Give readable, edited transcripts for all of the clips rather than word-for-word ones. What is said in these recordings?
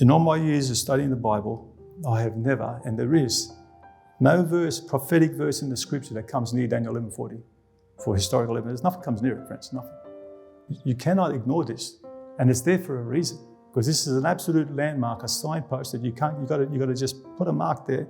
In all my years of studying the Bible, I have never, and there is no verse, prophetic verse in the scripture that comes near Daniel 11:40 for historical evidence. Nothing comes near it, friends, nothing. You cannot ignore this, and it's there for a reason, because this is an absolute landmark, a signpost that you got to just put a mark there.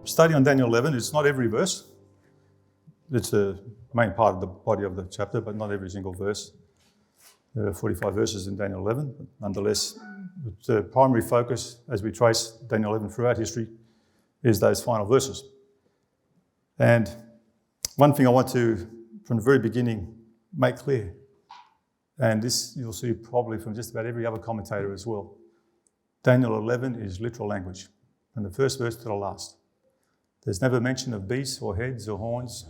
Study on Daniel 11, it's not every verse. It's the main part of the body of the chapter, but not every single verse. There are 45 verses in Daniel 11, but nonetheless, the primary focus as we trace Daniel 11 throughout history is those final verses. And one thing I want to, from the very beginning, make clear, and this you'll see probably from just about every other commentator as well, Daniel 11 is literal language, from the first verse to the last. There's never mention of beasts or heads or horns.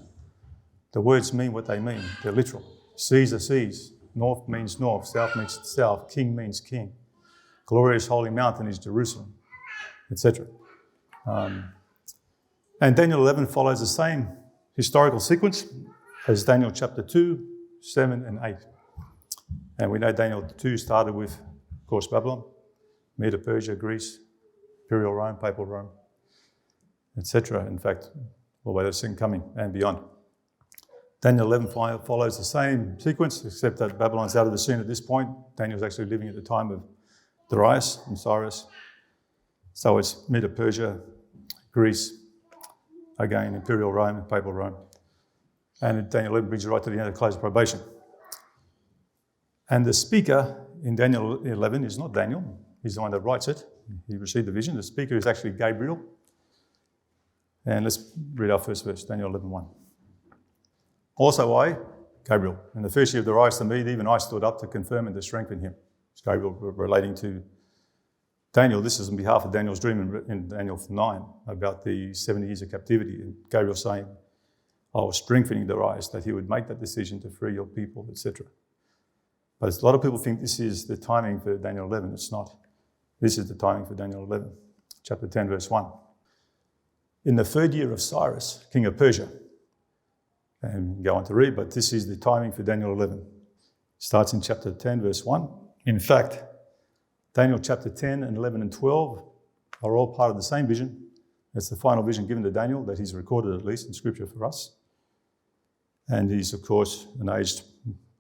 The words mean what they mean. They're literal. Caesar sees. North means north. South means south. King means king. Glorious holy mountain is Jerusalem, etc. And Daniel 11 follows the same historical sequence as Daniel chapter 2, 7 and 8. And we know Daniel 2 started with, of course, Babylon, Medo Persia, Greece, Imperial Rome, Papal Rome, etc. In fact, all the way to the second coming and beyond. Daniel 11 follows the same sequence, except that Babylon's out of the scene at this point. Daniel's actually living at the time of Darius and Cyrus. So it's Medo Persia, Greece, again, Imperial Rome and Papal Rome. And Daniel 11 brings you right to the end of the close of probation. And the speaker in Daniel 11 is not Daniel. He's the one that writes it. He received the vision. The speaker is actually Gabriel. And let's read our first verse, Daniel 11:1. Also I, Gabriel, in the first year of Darius the Mede, even I stood up to confirm and to strengthen him. It's Gabriel relating to Daniel. This is on behalf of Daniel's dream in Daniel 9 about the 70 years of captivity. And Gabriel saying, I was strengthening Darius that he would make that decision to free your people, etc. But a lot of people think this is the timing for Daniel 11. It's not. This is the timing for Daniel 11, chapter 10, verse 1. In the third year of Cyrus, king of Persia, and go on to read, but this is the timing for Daniel 11. It starts in chapter 10, verse 1. In fact, Daniel chapter 10 and 11 and 12 are all part of the same vision. It's the final vision given to Daniel that he's recorded, at least in scripture for us. And he's, of course, an aged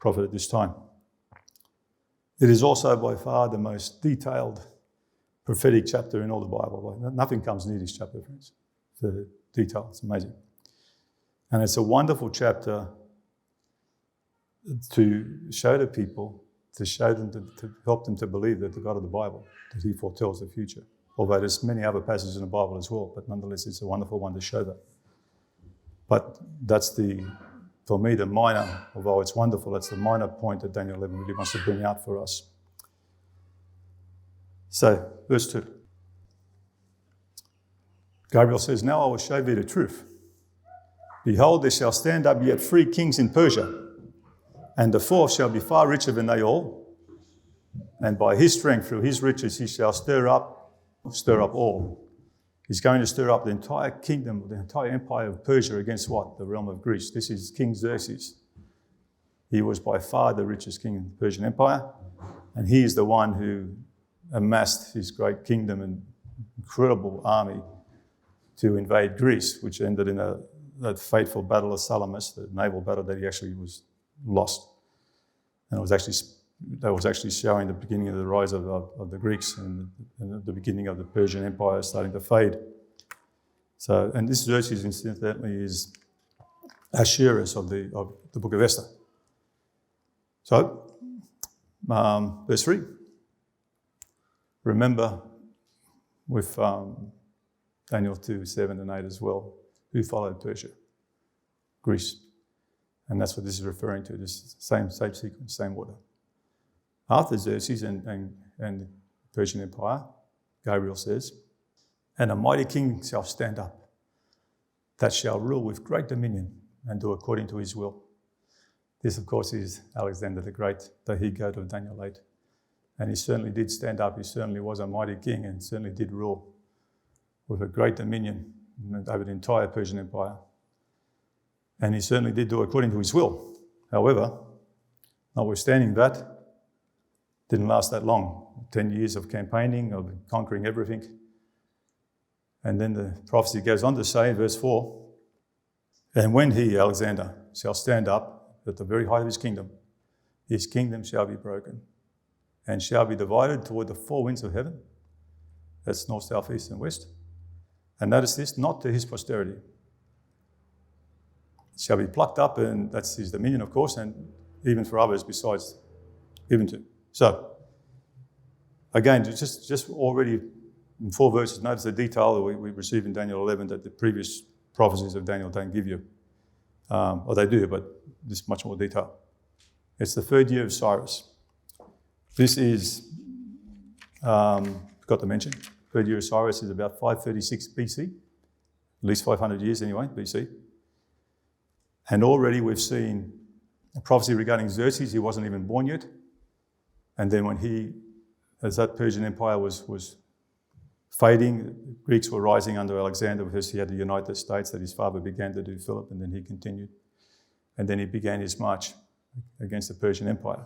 prophet at this time. It is also by far the most detailed prophetic chapter in all the Bible. Nothing comes near this chapter, friends. The detail, it's amazing. And it's a wonderful chapter to show to people, to show them, to help them to believe that the God of the Bible, that he foretells the future. Although there's many other passages in the Bible as well, but nonetheless it's a wonderful one to show that. But that's for me, the minor, although it's wonderful, that's the minor point that Daniel 11 really wants to bring out for us. So, verse 2. Gabriel says, Now I will show thee the truth. Behold, there shall stand up yet 3 kings in Persia, and the 4th shall be far richer than they all. And by his strength, through his riches, he shall stir up all. He's going to stir up the entire kingdom, the entire empire of Persia against what? The realm of Greece. This is King Xerxes. He was by far the richest king in the Persian Empire, and he is the one who amassed his great kingdom and incredible army to invade Greece, which ended in that fateful battle of Salamis, the naval battle that he actually was lost. And that was actually showing the beginning of the rise of the Greeks and the beginning of the Persian Empire starting to fade. So, and this Xerxes, incidentally, is Ahasuerus of the book of Esther. So, verse 3. Remember with Daniel 2, 7 and 8 as well, who followed Persia? Greece. And that's what this is referring to, this same sequence, same order. After Xerxes and the Persian Empire, Gabriel says, And a mighty king shall stand up, that shall rule with great dominion and do according to his will. This, of course, is Alexander the Great, the he-goat of Daniel 8. And he certainly did stand up. He certainly was a mighty king and certainly did rule with a great dominion over the entire Persian Empire. And he certainly did do according to his will. However, notwithstanding that, didn't last that long. 10 years of campaigning, of conquering everything. And then the prophecy goes on to say, verse 4, and when he, Alexander, shall stand up at the very height of his kingdom shall be broken and shall be divided toward the four winds of heaven. That's north, south, east, and west. And notice this, not to his posterity. It shall be plucked up, and that's his dominion, of course, and even for others besides, even to. So, again, just already in 4 verses, notice the detail that we receive in Daniel 11 that the previous prophecies of Daniel don't give you. Or they do, but this much more detail. It's the 3rd year of Cyrus. This is, forgot to mention, 3rd year of Cyrus is about 536 BC, at least 500 years anyway, BC. And already we've seen a prophecy regarding Xerxes. He wasn't even born yet. And then as that Persian Empire was fading, the Greeks were rising under Alexander because he had the United States that his father began to do, Philip, and then he continued. And then he began his march against the Persian Empire.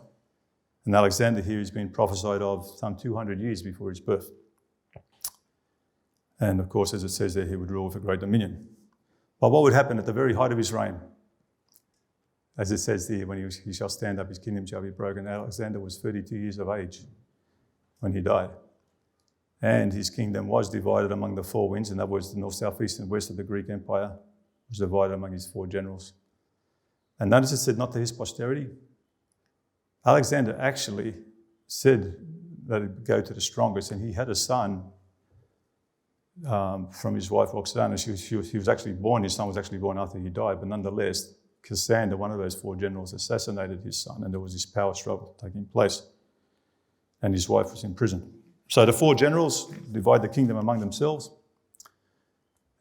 And Alexander here has been prophesied of some 200 years before his birth. And of course, as it says there, he would rule with a great dominion. But what would happen at the very height of his reign? As it says there, when he shall stand up, his kingdom shall be broken. Alexander was 32 years of age when he died. And his kingdom was divided among the four winds, in other words, the north, south, east, and west of the Greek Empire was divided among his 4 generals. And notice it said not to his posterity. Alexander actually said that it would go to the strongest, and he had a son from his wife Roxana. He was actually born, his son was actually born after he died, but nonetheless, Cassander, one of those 4 generals, assassinated his son, and there was this power struggle taking place, and his wife was in prison. So the 4 generals divide the kingdom among themselves,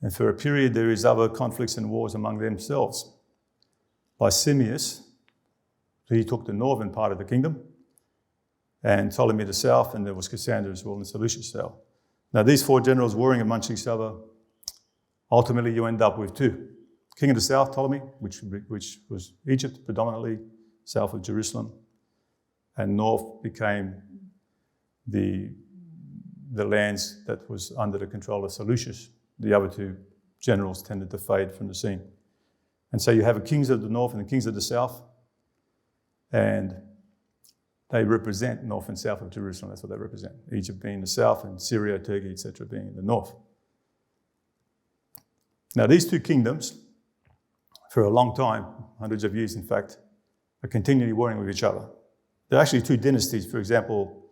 and for a period there is other conflicts and wars among themselves. Licinius, he took the northern part of the kingdom, and Ptolemy the south, and there was Cassander as well in Seleucid south. Now these 4 generals warring amongst each other, ultimately you end up with 2. King of the south, Ptolemy, which was Egypt predominantly, south of Jerusalem, and north became the lands that was under the control of Seleucus. The other 2 generals tended to fade from the scene. And so you have the kings of the north and the kings of the south, and they represent north and south of Jerusalem. That's what they represent. Egypt being the south and Syria, Turkey, etc. being in the north. Now these 2 kingdoms, for a long time, hundreds of years in fact, are continually warring with each other. There are actually 2 dynasties. For example,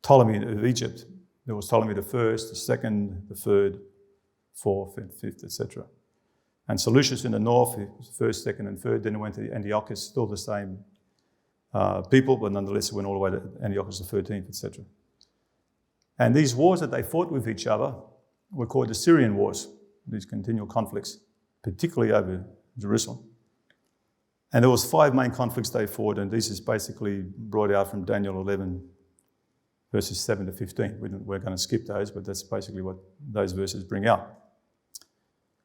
Ptolemy of Egypt. There was Ptolemy the first, the second, the third, fourth, and fifth, etc. And Seleucus in the north, first, second, and third. Then it went to Antiochus, still the same people, but nonetheless it went all the way to Antiochus the 13th, etc. And these wars that they fought with each other were called the Syrian Wars, these continual conflicts, particularly over Jerusalem. And there was 5 main conflicts they fought, and this is basically brought out from Daniel 11, verses 7 to 15. We're going to skip those, but that's basically what those verses bring out.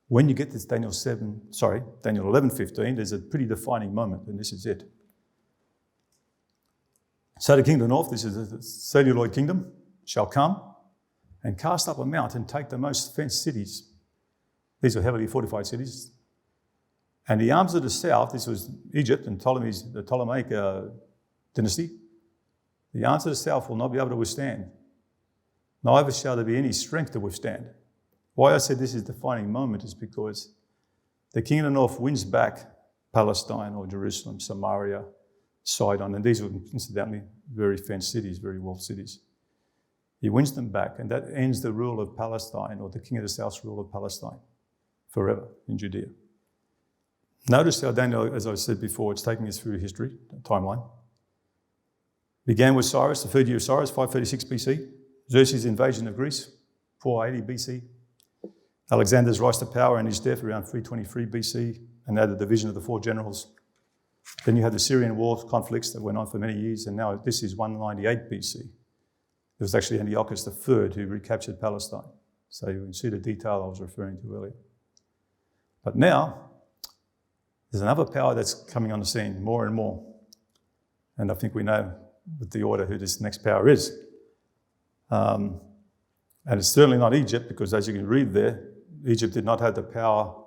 When you get to Daniel 11:15, there's a pretty defining moment, and this is it. So the king of the north, this is the celluloid kingdom, shall come and cast up a mount and take the most fenced cities. These are heavily fortified cities. And the arms of the south, this was Egypt and the Ptolemaic dynasty. The arms of the south will not be able to withstand. Neither shall there be any strength to withstand. Why I said this is the defining moment is because the king of the north wins back Palestine or Jerusalem, Samaria, Sidon, and these were incidentally very fenced cities, very walled cities. He wins them back, and that ends the rule of Palestine, or the king of the south's rule of Palestine, forever in Judea. Notice how Daniel, as I said before, it's taking us through history, timeline. Began with Cyrus, the 3rd year of Cyrus, 536 BC. Xerxes' invasion of Greece, 480 BC. Alexander's rise to power and his death around 323 BC, and now the division of the 4 generals. Then you had the Syrian war conflicts that went on for many years, and now this is 198 BC. It was actually Antiochus III who recaptured Palestine. So you can see the detail I was referring to earlier. But now, there's another power that's coming on the scene more and more. And I think we know with the order who this next power is. And it's certainly not Egypt, because as you can read there, Egypt did not have the power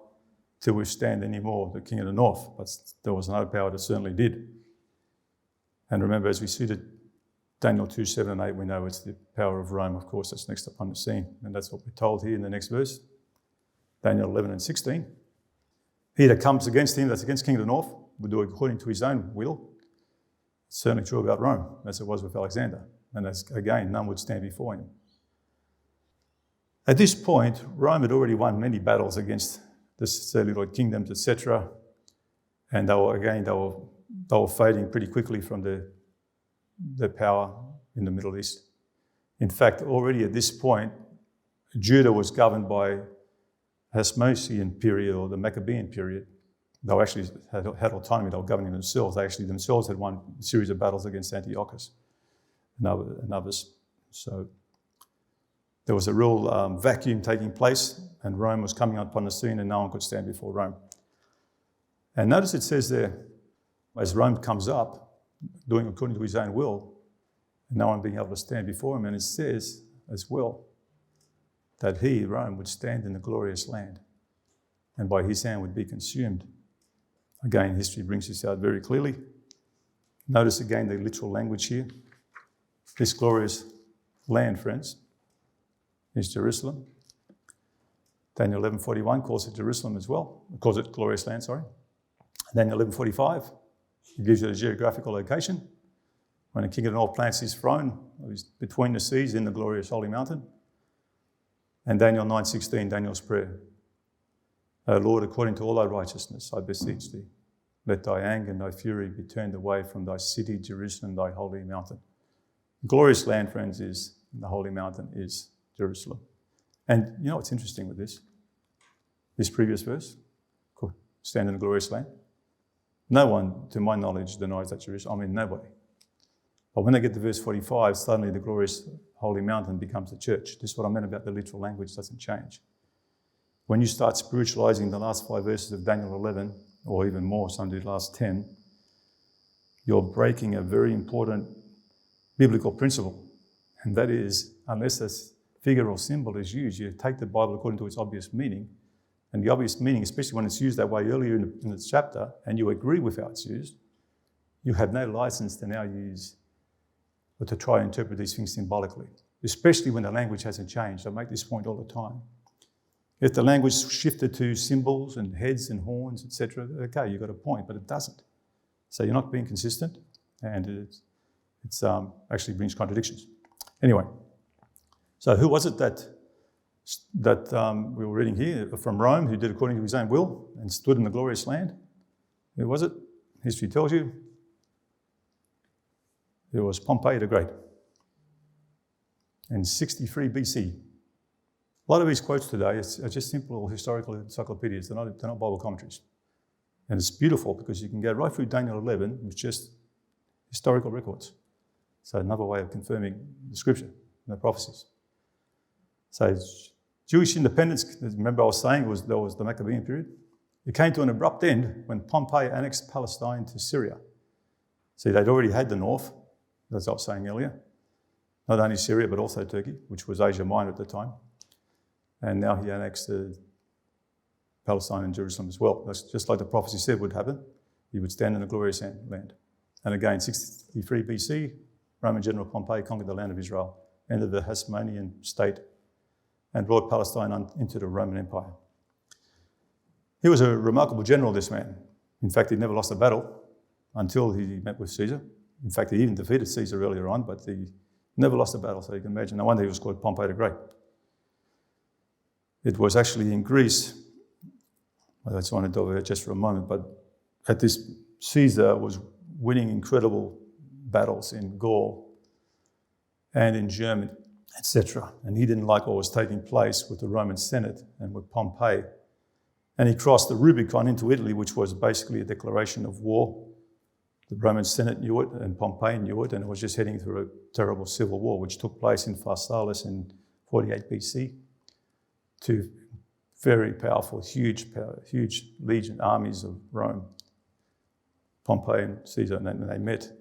to withstand anymore the king of the north, but there was another power that certainly did. And remember, as we see that Daniel 2, 7 and 8, we know it's the power of Rome, of course, that's next upon the scene. And that's what we're told here in the next verse. Daniel 11 and 16. He that comes against him, that's against king of the north, will do according to his own will. It's certainly true about Rome, as it was with Alexander. And as, again, none would stand before him. At this point, Rome had already won many battles against the Seleucid kingdoms, etc. And they were fading pretty quickly from their power in the Middle East. In fact, already at this point, Judah was governed by Hasmonean period, or the Maccabean period. They actually had autonomy, they were governing themselves. They actually themselves had won a series of battles against Antiochus and others. So there was a real vacuum taking place, and Rome was coming upon the scene, and no one could stand before Rome. And notice it says there, as Rome comes up, doing according to his own will, and no one being able to stand before him, and it says as well that he, Rome, would stand in the glorious land, and by his hand would be consumed. Again, history brings this out very clearly. Notice again the literal language here. This glorious land, friends, is Jerusalem. Daniel 11:41 calls it Jerusalem as well. It calls it glorious land, sorry. Daniel 11:45, it gives you the geographical location. When the king of the north plants his throne, he's between the seas in the glorious holy mountain. And Daniel 9:16, Daniel's prayer. O Lord, according to all thy righteousness, I beseech thee, let thy anger and thy fury be turned away from thy city, Jerusalem, thy holy mountain. Glorious land, friends, is the holy mountain is Jerusalem. And you know what's interesting with this? This previous verse, stand in the glorious land. No one, to my knowledge, denies that Jerusalem. I mean, nobody. But when they get to verse 45, suddenly the glorious holy mountain becomes the church. This is what I meant about the literal language doesn't change. When you start spiritualizing the last 5 verses of Daniel 11, or even more, some do the last 10, you're breaking a very important biblical principle. And that is, unless a figure or symbol is used, you take the Bible according to its obvious meaning. And the obvious meaning, especially when it's used that way earlier in the chapter, and you agree with how it's used, you have no license to now use or to try and interpret these things symbolically, especially when the language hasn't changed. I make this point all the time. If the language shifted to symbols and heads and horns, etc., okay, you've got a point, but it doesn't. So you're not being consistent, and it actually brings contradictions. Anyway, so who was it that we were reading here from Rome, who did according to his own will and stood in the glorious land? Who was it? History tells you. It was Pompey the Great in 63 BC. A lot of these quotes today are just simple historical encyclopedias. They're not Bible commentaries. And it's beautiful because you can go right through Daniel 11 with just historical records. So another way of confirming the scripture and the prophecies. So Jewish independence, remember I was saying, there was the Maccabean period. It came to an abrupt end when Pompey annexed Palestine to Syria. See, they'd already had the north, as I was saying earlier. Not only Syria, but also Turkey, which was Asia Minor at the time. And now he annexed Palestine and Jerusalem as well. That's just like the prophecy said would happen. He would stand in a glorious land. And again, 63 BC, Roman General Pompey conquered the land of Israel, ended the Hasmonean state, and brought Palestine into the Roman Empire. He was a remarkable general, this man. In fact, he never lost a battle until he met with Caesar. In fact, he even defeated Caesar earlier on, but he never lost a battle, so you can imagine. No wonder he was called Pompey the Great. It was actually in Greece, I just want to delve over just for a moment, but at this, Caesar was winning incredible battles in Gaul and in Germany, etc. And he didn't like what was taking place with the Roman Senate and with Pompey. And he crossed the Rubicon into Italy, which was basically a declaration of war The Roman Senate knew it, and Pompey knew it, and it was just heading through a terrible civil war, which took place in Pharsalis in 48 BC. Two very powerful, huge legion armies of Rome, Pompey and Caesar, and they met.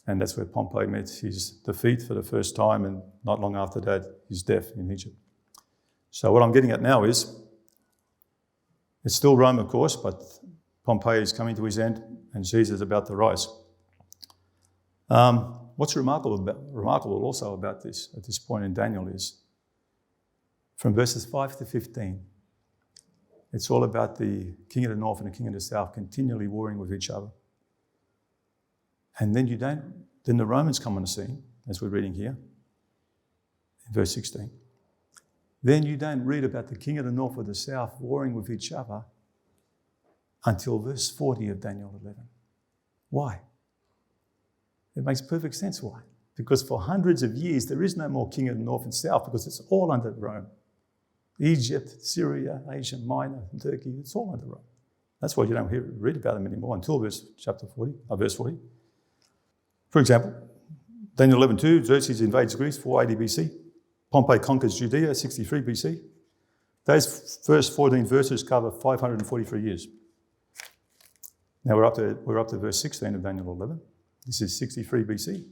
And that's where Pompey met his defeat for the first time, and not long after that, his death in Egypt. So what I'm getting at now is, it's still Rome, of course, but Pompey is coming to his end, and Caesar's about to rise. What's remarkable also about this, at this point in Daniel, is from verses 5 to 15, it's all about the king of the north and the king of the south continually warring with each other. And then the Romans come on the scene, as we're reading here, in verse 16. Then you don't read about the king of the north or the south warring with each other until verse 40 of Daniel 11. Why? It makes perfect sense why. Because for hundreds of years, there is no more king of the north and south because it's all under Rome. Egypt, Syria, Asia Minor, and Turkey, it's all under Rome. That's why you don't read about them anymore until verse 40. For example, Daniel 11:2, Xerxes invades Greece, 480 BC. Pompey conquers Judea, 63 BC. Those first 14 verses cover 543 years. Now we're up to verse 16 of Daniel 11. This is 63 BC.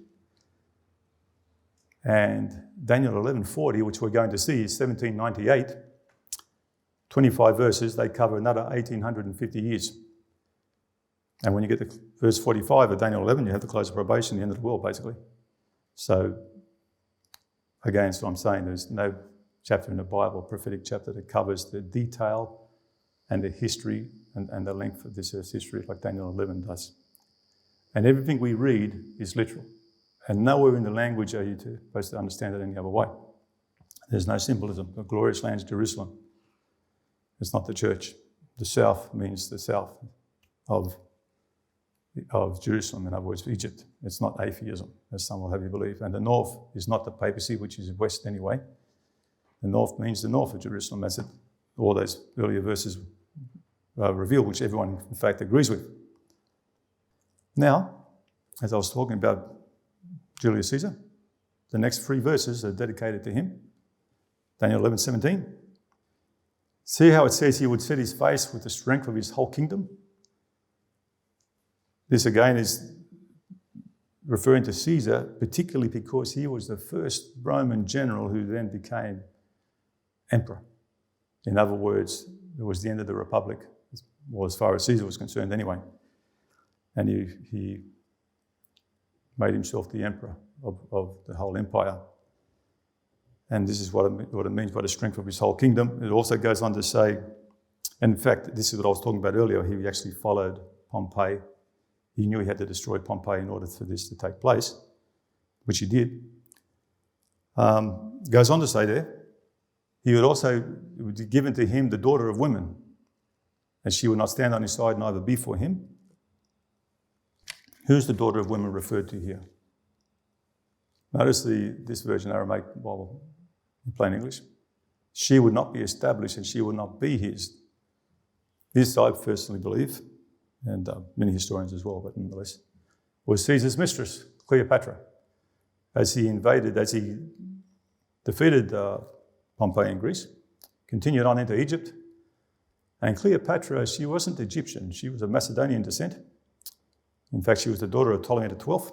And Daniel 11:40, which we're going to see, is 1798. 25 verses, they cover another 1850 years. And when you get to verse 45 of Daniel 11, you have the close of probation, the end of the world, basically. So, again, that's what I'm saying. There's no chapter in the Bible, prophetic chapter, that covers the detail and the history and the length of this earth's history like Daniel 11 does. And everything we read is literal. And nowhere in the language are you supposed to understand it any other way. There's no symbolism. The glorious land is Jerusalem. It's not the church. The south means the south of Jerusalem, in other words, Egypt. It's not atheism, as some will have you believe. And the north is not the papacy, which is west anyway. The north means the north of Jerusalem, as all those earlier verses reveal, which everyone, in fact, agrees with. Now, as I was talking about Julius Ceaser, the next 3 verses are dedicated to him. Daniel 11:17. See how it says he would set his face with the strength of his whole kingdom? This again is referring to Caesar, particularly because he was the first Roman general who then became emperor. In other words, it was the end of the Republic, well, as far as Caesar was concerned anyway. And he made himself the emperor of the whole empire. And this is what it means by the strength of his whole kingdom. It also goes on to say, and in fact, this is what I was talking about earlier, he actually followed Pompey. He knew he had to destroy Pompey in order for this to take place, which he did. Goes on to say there, it would be given to him the daughter of women, and she would not stand on his side, neither be for him. Who's the daughter of women referred to here? Notice this version, Aramaic Bible, in plain English. She would not be established and she would not be his. This I personally believe, and many historians as well, but nonetheless, was Caesar's mistress, Cleopatra. As he defeated Pompey in Greece, continued on into Egypt. And Cleopatra, she wasn't Egyptian, she was of Macedonian descent. In fact, she was the daughter of Ptolemy XII.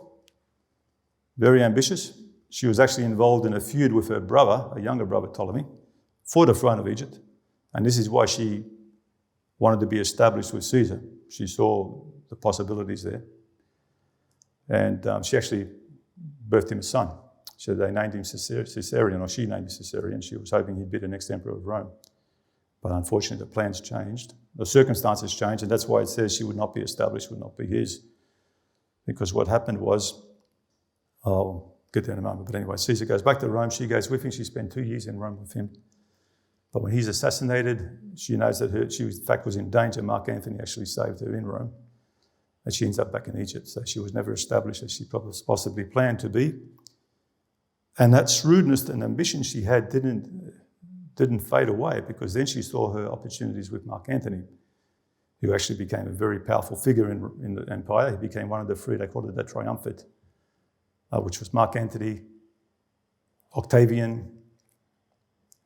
Very ambitious. She was actually involved in a feud with her brother, a younger brother, Ptolemy, for the throne of Egypt. And this is why she wanted to be established with Caesar. She saw the possibilities there. And she actually birthed him a son. So they named him Caesarion, or she named him Caesarion. She was hoping he'd be the next emperor of Rome. But unfortunately, the plans changed. The circumstances changed, and that's why it says she would not be established, would not be his. Because what happened was, I'll get there in a moment, but anyway, Caesar goes back to Rome, she goes with him, she spent 2 years in Rome with him. But when he's assassinated, she knows that she in fact was in danger. Mark Antony actually saved her in Rome, and she ends up back in Egypt. So she was never established as she possibly planned to be. And that shrewdness and ambition she had didn't fade away, because then she saw her opportunities with Mark Antony. who actually became a very powerful figure in the empire. He became one of the three, they called it the triumvirate, which was Mark Antony, Octavian,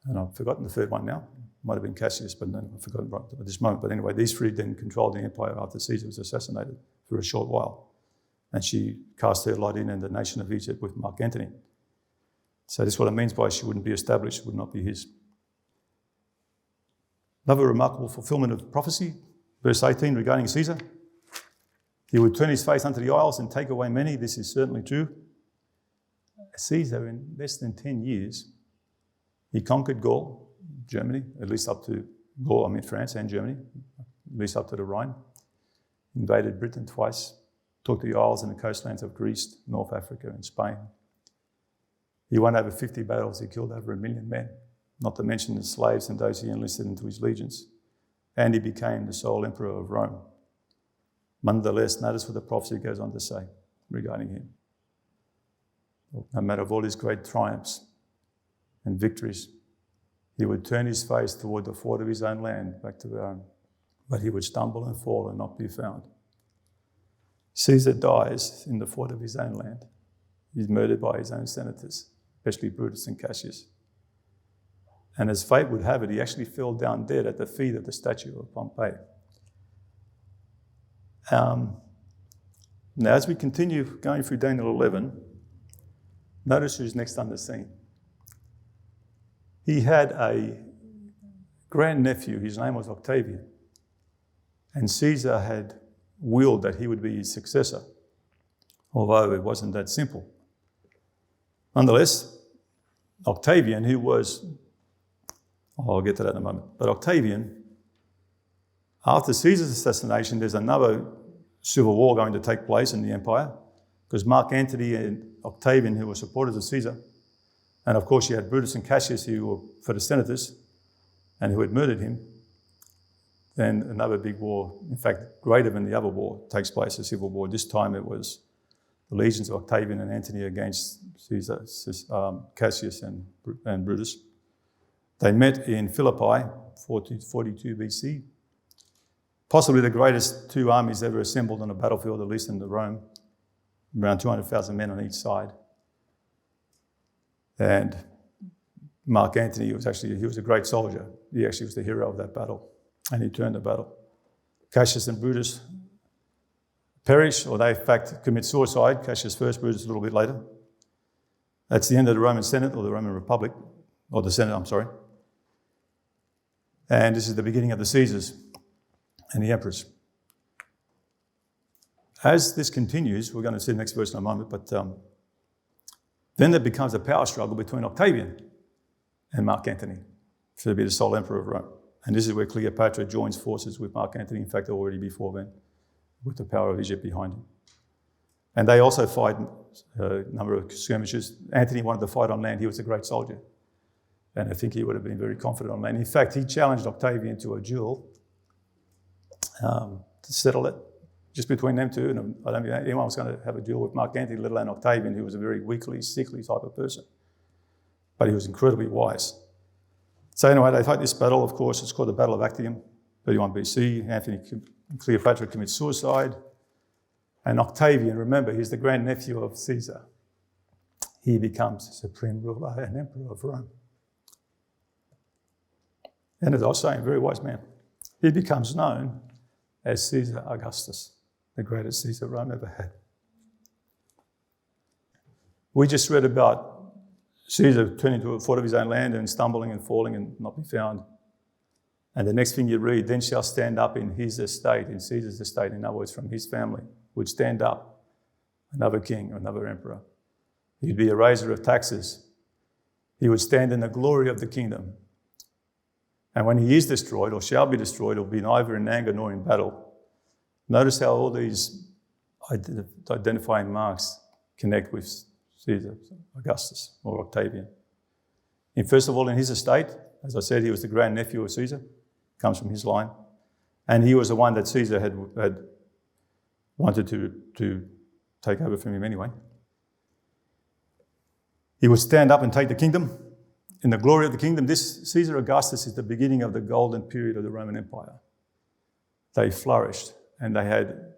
and I've forgotten the third one now. Might have been Cassius, but no, I've forgotten right at this moment. But anyway, these three then controlled the empire after Caesar was assassinated for a short while. And she cast her lot in the nation of Egypt with Mark Antony. So this is what it means by she wouldn't be established, would not be his. Another remarkable fulfillment of prophecy, verse 18 regarding Caesar. He would turn his face unto the isles and take away many. This is certainly true. Caesar, in less than 10 years, he conquered Gaul, Germany, at least up to Gaul, France and Germany, at least up to the Rhine. Invaded Britain twice, took the isles and the coastlands of Greece, North Africa and Spain. He won over 50 battles, he killed over 1 million men, not to mention the slaves and those he enlisted into his legions. And he became the sole emperor of Rome. Nonetheless, notice what the prophecy goes on to say regarding him. No matter of all his great triumphs and victories, he would turn his face toward the fort of his own land, back to Rome, but he would stumble and fall and not be found. Caesar dies in the fort of his own land. He's murdered by his own senators, especially Brutus and Cassius. And as fate would have it, he actually fell down dead at the feet of the statue of Pompey. Now, as we continue going through Daniel 11, notice who's next on the scene. He had a grandnephew, his name was Octavian, and Caesar had willed that he would be his successor, although it wasn't that simple. Nonetheless, Octavian, who was, I'll get to that in a moment, but Octavian, after Caesar's assassination, there's another civil war going to take place in the empire, because Mark Antony and Octavian, who were supporters of Caesar, and of course you had Brutus and Cassius, who were for the senators and who had murdered him. Then another big war, in fact, greater than the other war, takes place, a civil war. This time it was the legions of Octavian and Antony against Caesar, Cassius and Brutus. They met in Philippi, 42 BC. Possibly the greatest two armies ever assembled on a battlefield, at least in Rome. Around 200,000 men on each side. And Mark Antony he was a great soldier. He actually was the hero of that battle. And he turned the battle. Cassius and Brutus perish, or they in fact commit suicide. Cassius first, Brutus a little bit later. That's the end of the Roman Senate, or the Roman Republic, or the Senate, I'm sorry. And this is the beginning of the Caesars and the emperors. As this continues, we're going to see the next verse in a moment, but then there becomes a power struggle between Octavian and Mark Antony to be the sole emperor of Rome. And this is where Cleopatra joins forces with Mark Antony, in fact, already before then, with the power of Egypt behind him. And they also fight a number of skirmishes. Antony wanted to fight on land. He was a great soldier. And I think he would have been very confident on land. In fact, he challenged Octavian to a duel to settle it, just between them two. And I don't think anyone was going to have a duel with Mark Antony, let alone Octavian, who was a very weakly, sickly type of person. But he was incredibly wise. So anyway, they fight this battle, of course. It's called the Battle of Actium, 31 BC. Antony and Cleopatra commit suicide. And Octavian, remember, he's the grandnephew of Caesar. He becomes supreme ruler and emperor of Rome. And as I was saying, very wise man. He becomes known as Caesar Augustus, the greatest Caesar Rome ever had. We just read about Caesar turning to a fort of his own land and stumbling and falling and not be found. And the next thing you read, then shall stand up in his estate, in Caesar's estate, in other words, from his family, would stand up another king or another emperor. He'd be a raiser of taxes. He would stand in the glory of the kingdom. And when he is destroyed or shall be destroyed, it will be neither in anger nor in battle. Notice how all these identifying marks connect with Caesar, Augustus, or Octavian. First of all, in his estate, as I said, he was the grandnephew of Caesar, comes from his line. And he was the one that Caesar had wanted to take over from him anyway. He would stand up and take the kingdom. In the glory of the kingdom, this Caesar Augustus is the beginning of the golden period of the Roman Empire. they flourished and they had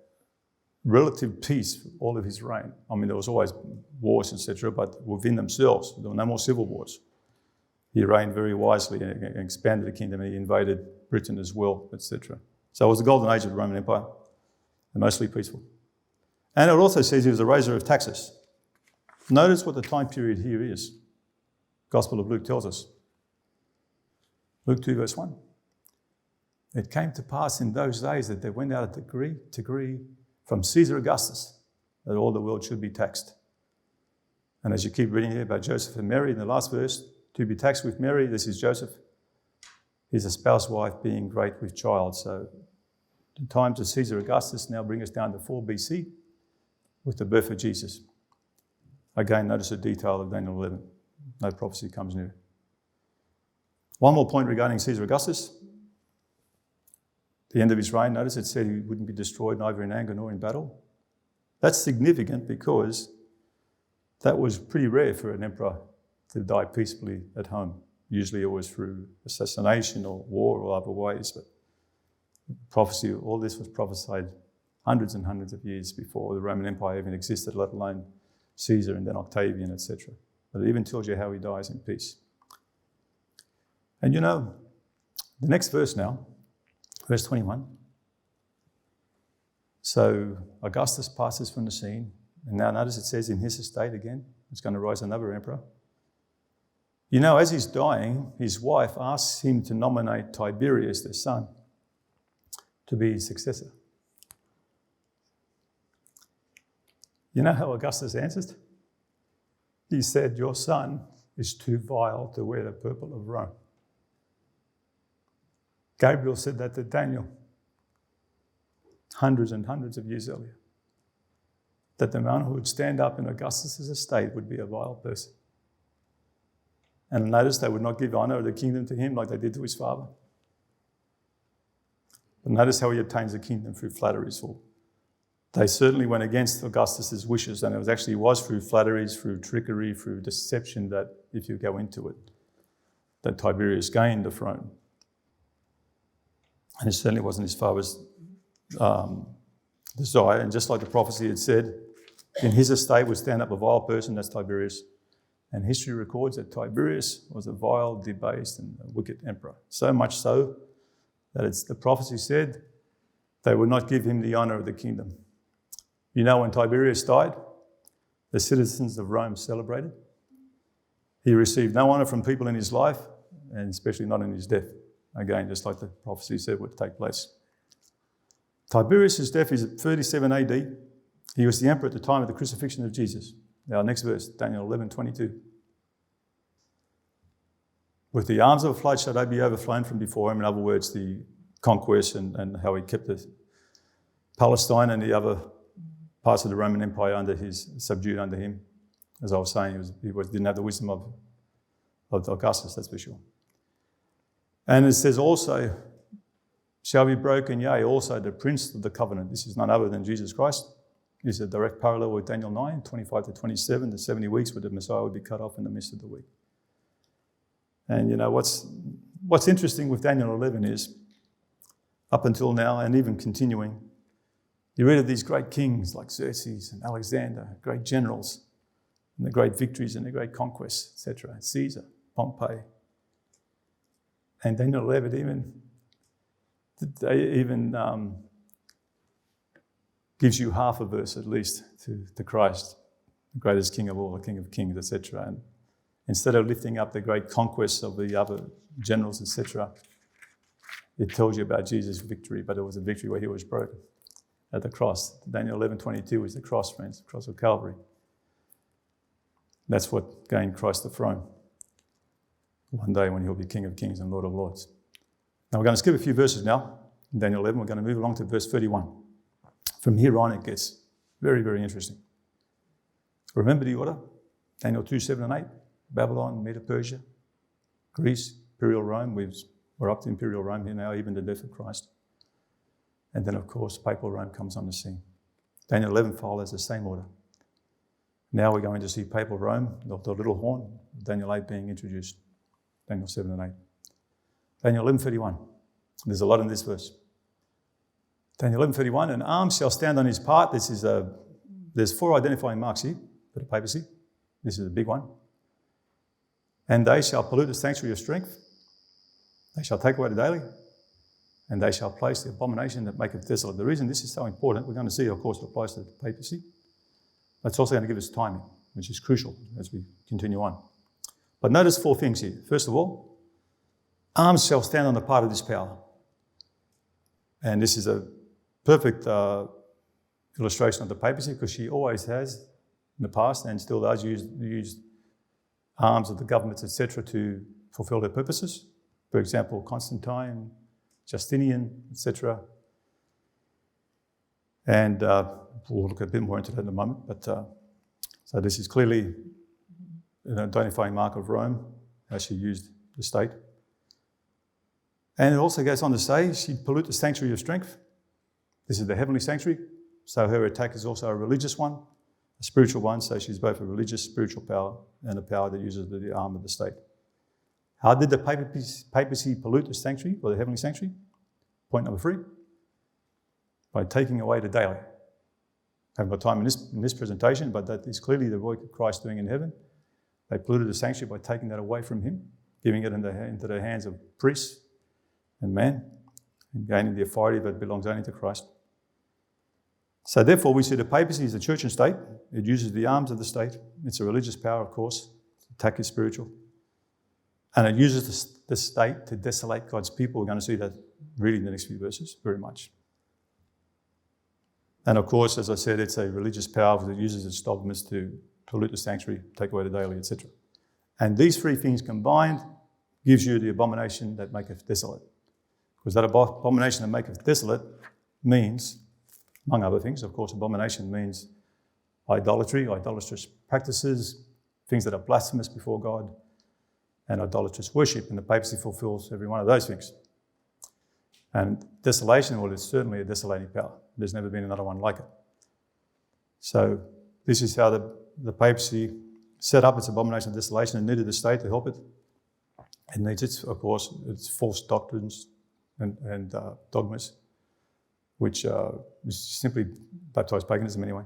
relative peace for all of his reign. I mean, there was always wars, etc., but within themselves, there were no more civil wars. He reigned very wisely and expanded the kingdom, and he invaded Britain as well, etc. So it was the golden age of the Roman Empire, and mostly peaceful. And it also says he was a raiser of taxes. Notice what the time period here is. Gospel of Luke tells us. Luke 2 verse 1. It came to pass in those days that there went out a decree from Caesar Augustus that all the world should be taxed. And as you keep reading here about Joseph and Mary in the last verse, to be taxed with Mary, this is Joseph, his espoused wife being great with child. So the times of Caesar Augustus now bring us down to 4 BC with the birth of Jesus. Again, notice the detail of Daniel 11. No prophecy comes near. One more point regarding Caesar Augustus. The end of his reign, notice it said he wouldn't be destroyed neither in anger nor in battle. That's significant because that was pretty rare for an emperor to die peacefully at home. Usually it was through assassination or war or other ways, but prophecy, all this was prophesied hundreds and hundreds of years before the Roman Empire even existed, let alone Caesar and then Octavian, etc. But it even tells you how he dies in peace. And you know, the next verse now, verse 21. So Augustus passes from the scene, and now notice it says in his estate again, it's going to rise another emperor. You know, as he's dying, his wife asks him to nominate Tiberius, their son, to be his successor. You know how Augustus answers? He said, your son is too vile to wear the purple of Rome. Gabriel said that to Daniel hundreds and hundreds of years earlier, that the man who would stand up in Augustus' estate would be a vile person. And notice they would not give honor of the kingdom to him like they did to his father. But notice how he obtains the kingdom through flatteries. For they certainly went against Augustus' wishes, and it was through flatteries, through trickery, through deception that, if you go into it, that Tiberius gained the throne. And it certainly wasn't his father's desire. And just like the prophecy had said, in his estate would stand up a vile person, that's Tiberius. And history records that Tiberius was a vile, debased, and a wicked emperor. So much so that the prophecy said they would not give him the honor of the kingdom. You know, when Tiberius died, the citizens of Rome celebrated. He received no honor from people in his life, and especially not in his death. Again, just like the prophecy said would take place. Tiberius' death is at 37 AD. He was the emperor at the time of the crucifixion of Jesus. Now, next verse, Daniel 11:22. With the arms of a flood shall they be overflown from before him. In other words, the conquest and how he kept Palestine and the other parts of the Roman Empire subdued under him. As I was saying, he didn't have the wisdom of Augustus, that's for sure. And it says also, shall be broken, yea, also the prince of the covenant. This is none other than Jesus Christ. This is a direct parallel with Daniel 9, 25 to 27, the 70 weeks where the Messiah would be cut off in the midst of the week. And you know, what's interesting with Daniel 11 is, up until now, and even continuing, you read of these great kings like Xerxes and Alexander, great generals, and the great victories and the great conquests, etc. Caesar, Pompey. And Daniel 11 even gives you half a verse at least to Christ, the greatest king of all, the king of kings, etc. And instead of lifting up the great conquests of the other generals, etc., it tells you about Jesus' victory, but it was a victory where he was broken at the cross. Daniel 11:22 is the cross, friends, the cross of Calvary. That's what gained Christ the throne one day when he'll be King of Kings and Lord of Lords. Now we're going to skip a few verses now. In Daniel 11, we're going to move along to verse 31. From here on, it gets very, very interesting. Remember the order? Daniel 2, 7 and 8. Babylon, Medo-Persia, Greece, Imperial Rome. We're up to Imperial Rome here now, even the death of Christ. And then, of course, Papal Rome comes on the scene. Daniel 11 follows the same order. Now we're going to see Papal Rome, the little horn, Daniel 8 being introduced. Daniel 7 and 8. Daniel 11:31. There's a lot in this verse. Daniel 11:31, an arm shall stand on his part. There's 4 identifying marks here for the papacy. This is a big one. And they shall pollute the sanctuary of strength. They shall take away the daily. And they shall place the abomination that maketh desolate. The reason this is so important, we're going to see, of course, it applies to the papacy. But it's also going to give us timing, which is crucial as we continue on. But notice 4 things here. First of all, arms shall stand on the part of this power. And this is a perfect illustration of the papacy, because she always has in the past and still does use arms of the governments, etc., to fulfill their purposes. For example, Constantine, Justinian, etc. And we'll look a bit more into that in a moment. But so this is clearly an identifying mark of Rome, how she used the state. And it also goes on to say she pollute the sanctuary of strength. This is the heavenly sanctuary, so her attack is also a religious one, a spiritual one, so she's both a religious, spiritual power and a power that uses the arm of the state. How did the papacy pollute the sanctuary, or the heavenly sanctuary? Point number 3, by taking away the daily. I haven't got time in this presentation, but that is clearly the work of Christ doing in heaven. They polluted the sanctuary by taking that away from him, giving it into the hands of priests and man, and gaining the authority that belongs only to Christ. So therefore we see the papacy is the church and state. It uses the arms of the state. It's a religious power, of course. The attack is spiritual. And it uses the state to desolate God's people. We're going to see that really in the next few verses very much. And of course, as I said, it's a religious power that uses its dogmas to pollute the sanctuary, take away the daily, etc. And these 3 things combined gives you the abomination that maketh desolate. Because that abomination that maketh desolate means, among other things, of course, abomination means idolatry, idolatrous practices, things that are blasphemous before God, and idolatrous worship, and the papacy fulfills every one of those things. And desolation, well, it's certainly a desolating power. There's never been another one like it. So this is how the papacy set up its abomination of desolation and needed the state to help it. It needs its, of course, its false doctrines and dogmas, which is simply baptized paganism anyway.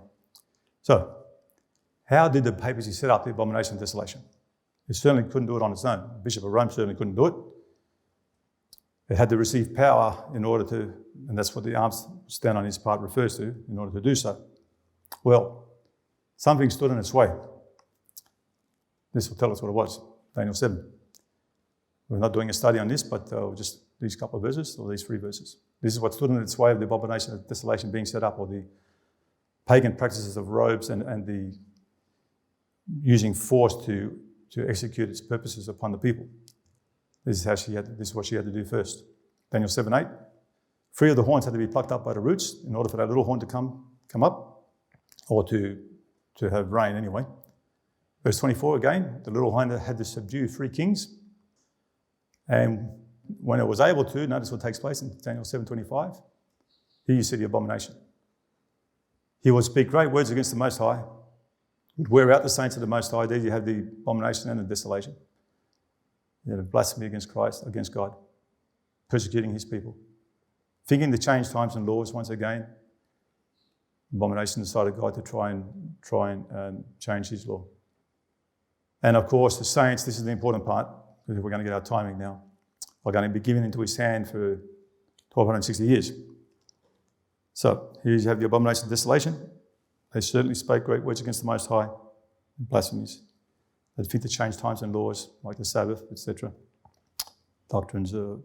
So, how did the papacy set up the abomination of desolation? It certainly couldn't do it on its own. The Bishop of Rome certainly couldn't do it. It had to receive power in order to, and that's what the arms stand on his part refers to, in order to do so. Well, something stood in its way. This will tell us what it was, Daniel 7. We're not doing a study on this, but just these couple of verses, or these 3 verses. This is what stood in its way of the abomination of desolation being set up, or the pagan practices of robes and the using force to execute its purposes upon the people. This is what she had to do first. Daniel 7:8. 3 of the horns had to be plucked up by the roots in order for that little horn to come up, or to have rain anyway. Verse 24 again, the little horn had to subdue 3 kings. And when it was able to, notice what takes place in Daniel 7:25. Here you see the abomination. He would speak great words against the Most High, would wear out the saints of the Most High. There you have the abomination and the desolation. You know, blasphemy against Christ, against God, persecuting his people. Thinking to change times and laws once again. Abomination decided God to try and change his law. And of course, the saints, this is the important part, because we're going to get our timing now, are going to be given into his hand for 1260 years. So here you have the abomination of desolation. They certainly spoke great words against the Most High, blasphemies. They think to change times and laws, like the Sabbath, etc. Doctrines of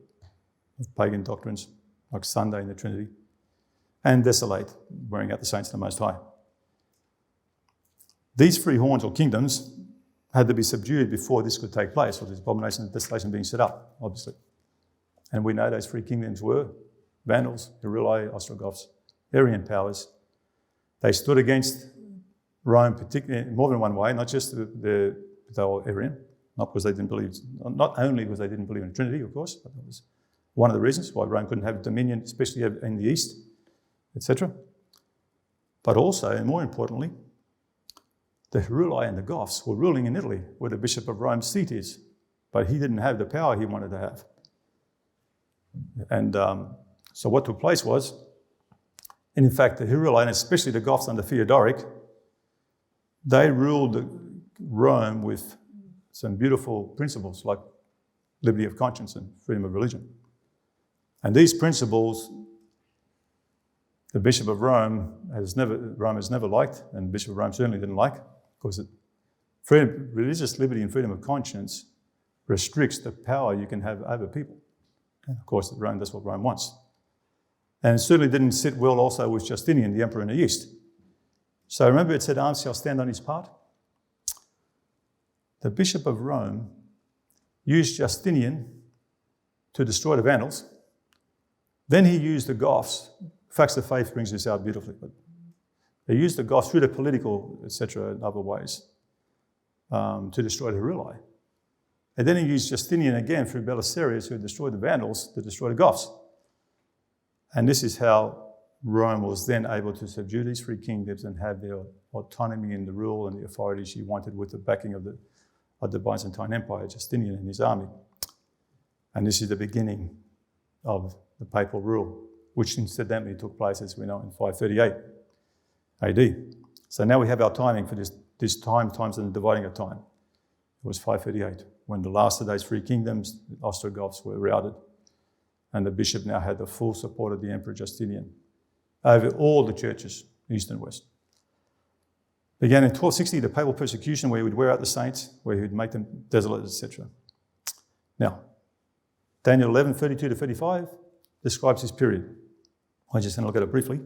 pagan doctrines, like Sunday and the Trinity. And desolate, wearing out the saints of the Most High. These 3 horns or kingdoms had to be subdued before this could take place, or this abomination of desolation being set up, obviously. And we know those 3 kingdoms were Vandals, Heruli, Ostrogoths, Arian powers. They stood against Rome, particularly in more than one way, not just they were Arian, not only because they didn't believe in the Trinity, of course, but that was one of the reasons why Rome couldn't have dominion, especially in the East, etc. But also, and more importantly, the Heruli and the Goths were ruling in Italy, where the Bishop of Rome's seat is, but he didn't have the power he wanted to have. And so what took place was And in fact, the Heruli, and especially the Goths under Theodoric, they ruled Rome with some beautiful principles like liberty of conscience and freedom of religion. And these principles, the Bishop of Rome has never liked, and the Bishop of Rome certainly didn't like, because religious liberty and freedom of conscience restricts the power you can have over people. And of course, Rome, that's what Rome wants. And it certainly didn't sit well also with Justinian, the emperor in the east. So remember it said, arms shall stand on his part? The Bishop of Rome used Justinian to destroy the Vandals. Then he used the Goths. Facts of Faith brings this out beautifully. But they used the Goths through the political, etc., and other ways to destroy the Heruli. And then he used Justinian again through Belisarius, who destroyed the Vandals, to destroy the Goths. And this is how Rome was then able to subdue these three kingdoms and have their autonomy in the rule and the authority she wanted with the backing of the Byzantine Empire, Justinian and his army. And this is the beginning of the papal rule, which incidentally took place, as we know, in 538 AD. So now we have our timing for this times and dividing of time. It was 538, when the last of those three kingdoms, the Ostrogoths, were routed. And the bishop now had the full support of the Emperor Justinian over all the churches, east and west. Began in 1260, the papal persecution, where he would wear out the saints, where he would make them desolate, etc. Now, Daniel 11, 32 to 35 describes this period. I'm just going to look at it briefly.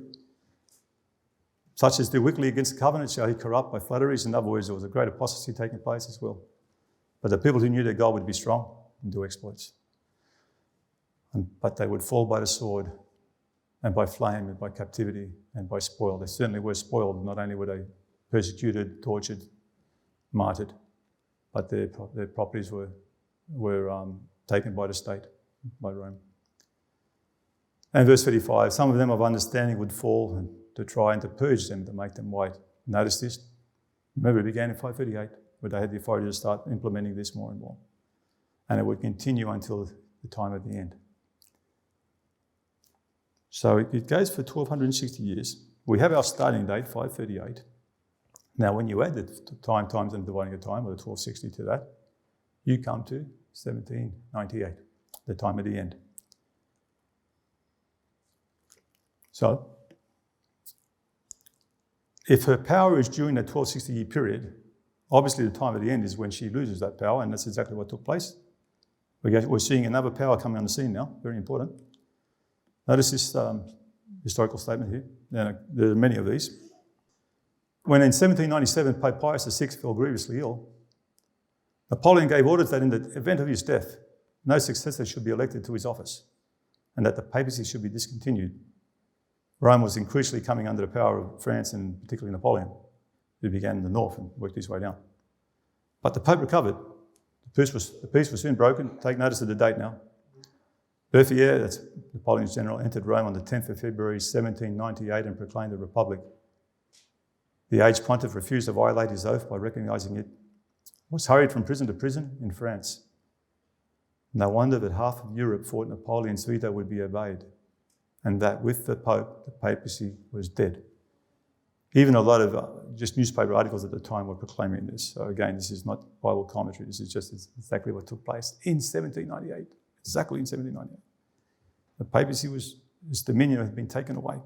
Such as do wickedly against the covenant shall he corrupt by flatteries. In other words, there was a great apostasy taking place as well. But the people who knew their God would be strong and do exploits. But they would fall by the sword and by flame and by captivity and by spoil. They certainly were spoiled. Not only were they persecuted, tortured, martyred, but their properties were taken by the state, by Rome. And verse 35, some of them of understanding would fall and to try and to purge them, to make them white. Notice this. Remember, it began in 538, where they had the authority to start implementing this more and more. And it would continue until the time of the end. So it goes for 1260 years. We have our starting date, 538. Now, when you add the times and dividing of time, or the 1260 to that, you come to 1798, the time of the end. So, if her power is during that 1260-year period, obviously the time of the end is when she loses that power, and that's exactly what took place. We're seeing another power coming on the scene now, very important. Notice this historical statement here. Now, there are many of these. When in 1797 Pope Pius VI fell grievously ill, Napoleon gave orders that in the event of his death, no successor should be elected to his office, and that the papacy should be discontinued. Rome was increasingly coming under the power of France and particularly Napoleon, who began in the north and worked his way down. But the Pope recovered. The peace was soon broken. Take notice of the date now. Berthier, that's Napoleon's general, entered Rome on the 10th of February 1798 and proclaimed a republic. The aged pontiff refused to violate his oath by recognising it. Was hurried from prison to prison in France. No wonder that half of Europe thought Napoleon's veto would be obeyed, and that with the Pope, the papacy was dead. Even a lot of just newspaper articles at the time were proclaiming this. So again, this is not Bible commentary. This is just exactly what took place in 1798. Exactly in 1798. The papacy its dominion had been taken away.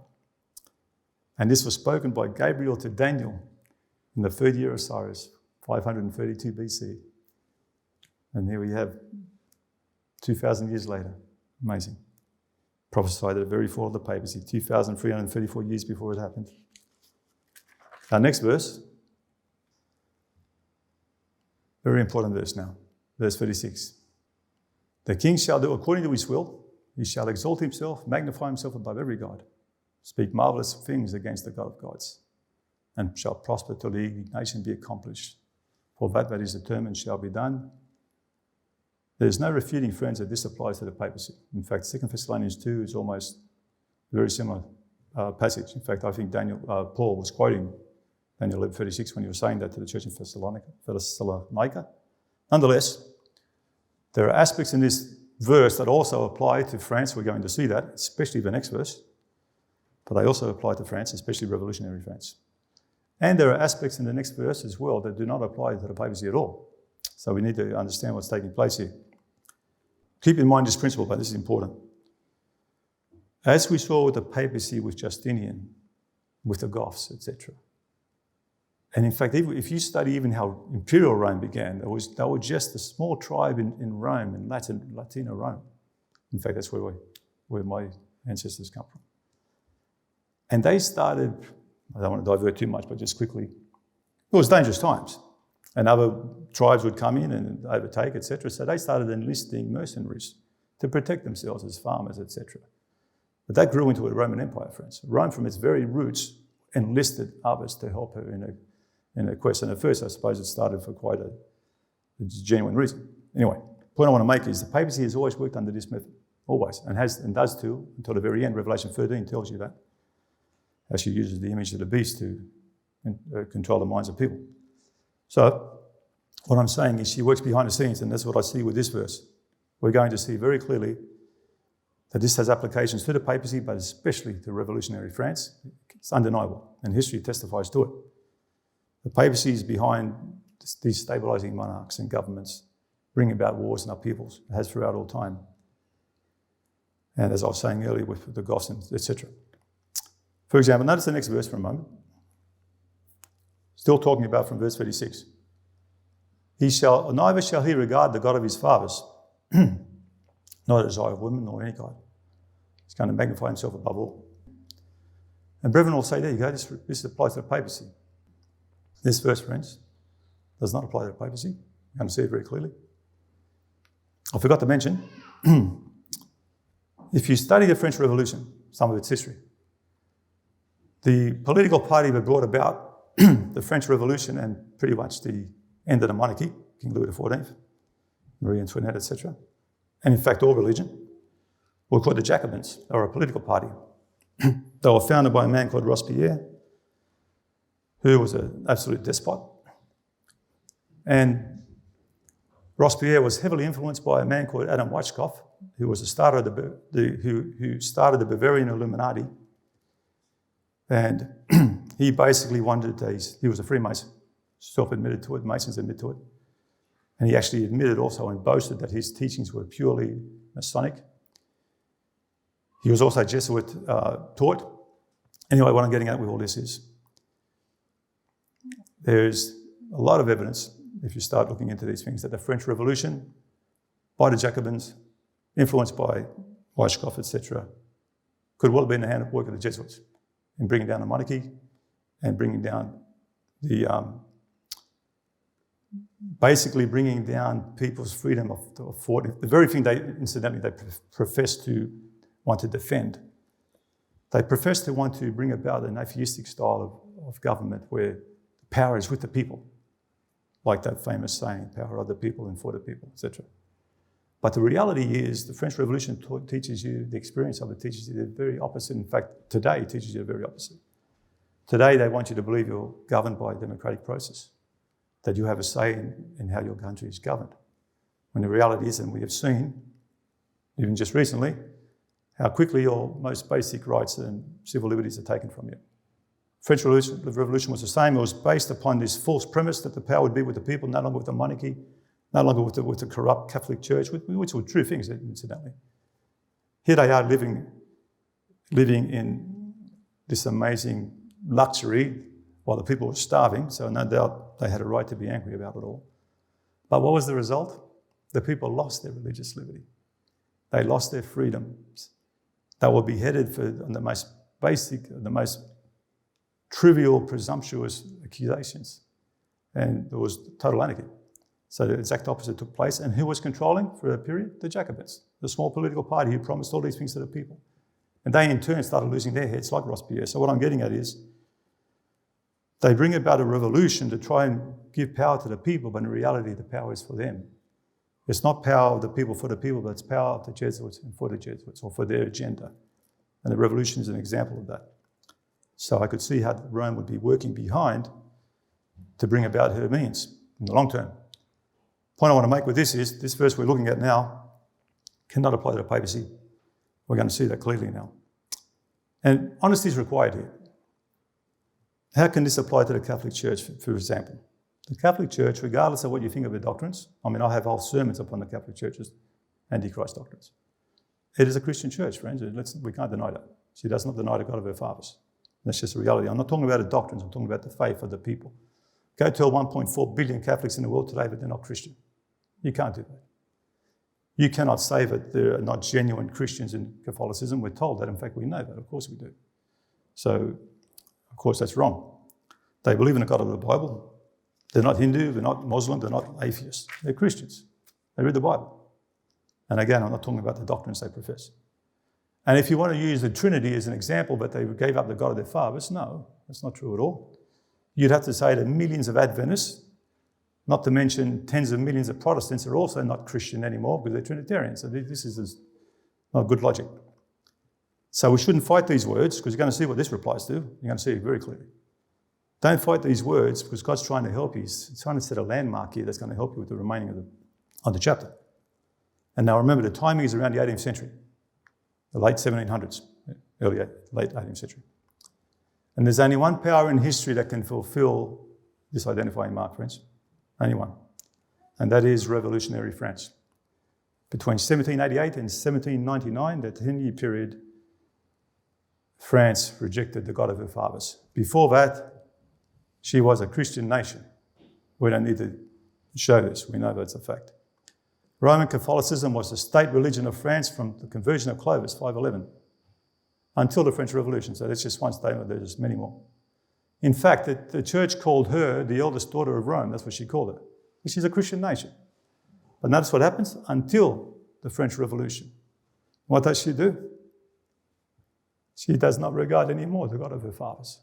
And this was spoken by Gabriel to Daniel in the third year of Cyrus, 532 BC. And here we have 2,000 years later. Amazing. Prophesied at the very fall of the papacy, 2,334 years before it happened. Our next verse, very important verse now, verse 36. The king shall do according to his will. He shall exalt himself, magnify himself above every god, speak marvelous things against the God of gods, and shall prosper till the indignation be accomplished. For that is determined shall be done. There is no refuting, friends, that this applies to the papacy. In fact, 2 Thessalonians 2 is almost a very similar passage. In fact, I think Paul was quoting Daniel 11:36 when he was saying that to the church in Thessalonica. Nonetheless, there are aspects in this verse that also apply to France. We're going to see that, especially the next verse. but they also apply to France, especially revolutionary France. And there are aspects in the next verse as well that do not apply to the papacy at all. So we need to understand what's taking place here. Keep in mind this principle, but this is important. As we saw with the papacy with Justinian, with the Goths, etc. And in fact, if you study even how imperial Rome began, they were just a small tribe in Rome, in Latino Rome. In fact, that's where my ancestors come from. And they started, I don't want to divert too much, but just quickly, it was dangerous times. And other tribes would come in and overtake, etc. So they started enlisting mercenaries to protect themselves as farmers, etc. But that grew into a Roman Empire, friends. Rome, from its very roots, enlisted others to help her in her quest. And at first, I suppose it started for quite a genuine reason. Anyway, the point I want to make is the papacy has always worked under this method, always, and does too, until the very end. Revelation 13 tells you that. How she uses the image of the beast to control the minds of people. So, what I'm saying is she works behind the scenes, and that's what I see with this verse. We're going to see very clearly that this has applications to the papacy, but especially to revolutionary France. It's undeniable, and history testifies to it. The papacy is behind destabilizing monarchs and governments, bringing about wars and upheavals. It has throughout all time. And as I was saying earlier with the Goths, etc. For example, notice the next verse for a moment. Still talking about from verse 36. Neither shall he regard the God of his fathers, not a desire of women nor any kind. He's going to magnify himself above all. And brethren will say, there you go, this applies to the papacy. This verse, friends, does not apply to the papacy. You're going to see it very clearly. I forgot to mention, if you study the French Revolution, some of its history, the political party that brought about the French Revolution and pretty much the end of the monarchy, King Louis XIV, Marie Antoinette, etc., and in fact all religion, were called the Jacobins, or a political party. They were founded by a man called Robespierre, who was an absolute despot. And Robespierre was heavily influenced by a man called Adam Weishaupt, who was the starter of who started the Bavarian Illuminati. And he basically he was a Freemason, self-admitted to it, Masons admit to it. And he actually admitted also and boasted that his teachings were purely Masonic. He was also Jesuit taught. Anyway, what I'm getting at with all this is there's a lot of evidence, if you start looking into these things, that the French Revolution, by the Jacobins, influenced by Weishaupt, etc., could well have been the handwork of the Jesuits in bringing down the monarchy and bringing down basically bringing down people's freedom of thought. The very thing they profess to want to defend. They profess to want to bring about an atheistic style of government where power is with the people, like that famous saying, power of the people and for the people, etc. But the reality is the French Revolution teaches you, the experience of it teaches you the very opposite. In fact, today it teaches you the very opposite. Today they want you to believe you're governed by a democratic process, that you have a say in how your country is governed. When the reality is, and we have seen, even just recently, how quickly your most basic rights and civil liberties are taken from you. French Revolution was the same. It was based upon this false premise that the power would be with the people, no longer with the monarchy, no longer with the corrupt Catholic Church, which were true things, incidentally. Here they are living in this amazing luxury while the people were starving, so no doubt they had a right to be angry about it all. But what was the result? The people lost their religious liberty. They lost their freedoms. They were beheaded for the most basic, the most trivial, presumptuous accusations. And there was total anarchy. So the exact opposite took place. And who was controlling for a period? The Jacobins, the small political party who promised all these things to the people. And they in turn started losing their heads like Robespierre. So what I'm getting at is they bring about a revolution to try and give power to the people, but in reality the power is for them. It's not power of the people for the people, but it's power of the Jesuits and for the Jesuits, or for their agenda. And the revolution is an example of that. So I could see how Rome would be working behind to bring about her means in the long term. The point I want to make with this is, this verse we're looking at now cannot apply to the papacy. We're going to see that clearly now. And honesty is required here. How can this apply to the Catholic Church, for example? The Catholic Church, regardless of what you think of their doctrines, I have whole sermons upon the Catholic Church's Antichrist doctrines. It is a Christian church, friends. We can't deny that. She does not deny the God of her fathers. That's just a reality. I'm not talking about the doctrines. I'm talking about the faith of the people. Go tell 1.4 billion Catholics in the world today that they're not Christian. You can't do that. You cannot say that there are not genuine Christians in Catholicism. We're told that. In fact, we know that. Of course we do. So, of course, that's wrong. They believe in the God of the Bible. They're not Hindu. They're not Muslim. They're not atheists. They're Christians. They read the Bible. And again, I'm not talking about the doctrines they profess. And if you want to use the Trinity as an example, that they gave up the God of their fathers, no, that's not true at all. You'd have to say that millions of Adventists, not to mention tens of millions of Protestants, are also not Christian anymore because they're Trinitarians. So this is not good logic. So we shouldn't fight these words, because you're going to see what this replies to. You're going to see it very clearly. Don't fight these words, because God's trying to help you. He's trying to set a landmark here that's going to help you with the remaining of the chapter. And now remember, the timing is around the 18th century, the late 1700s, late 18th century. And there's only one power in history that can fulfill this identifying mark, friends. Only one. And that is revolutionary France. Between 1788 and 1799, that 10-year period, France rejected the God of her fathers. Before that, she was a Christian nation. We don't need to show this. We know that's a fact. Roman Catholicism was the state religion of France from the conversion of Clovis, 511, until the French Revolution. So that's just one statement. There's many more. In fact, the church called her the eldest daughter of Rome. That's what she called her. She's a Christian nation. But notice what happens until the French Revolution. What does she do? She does not regard anymore the God of her fathers.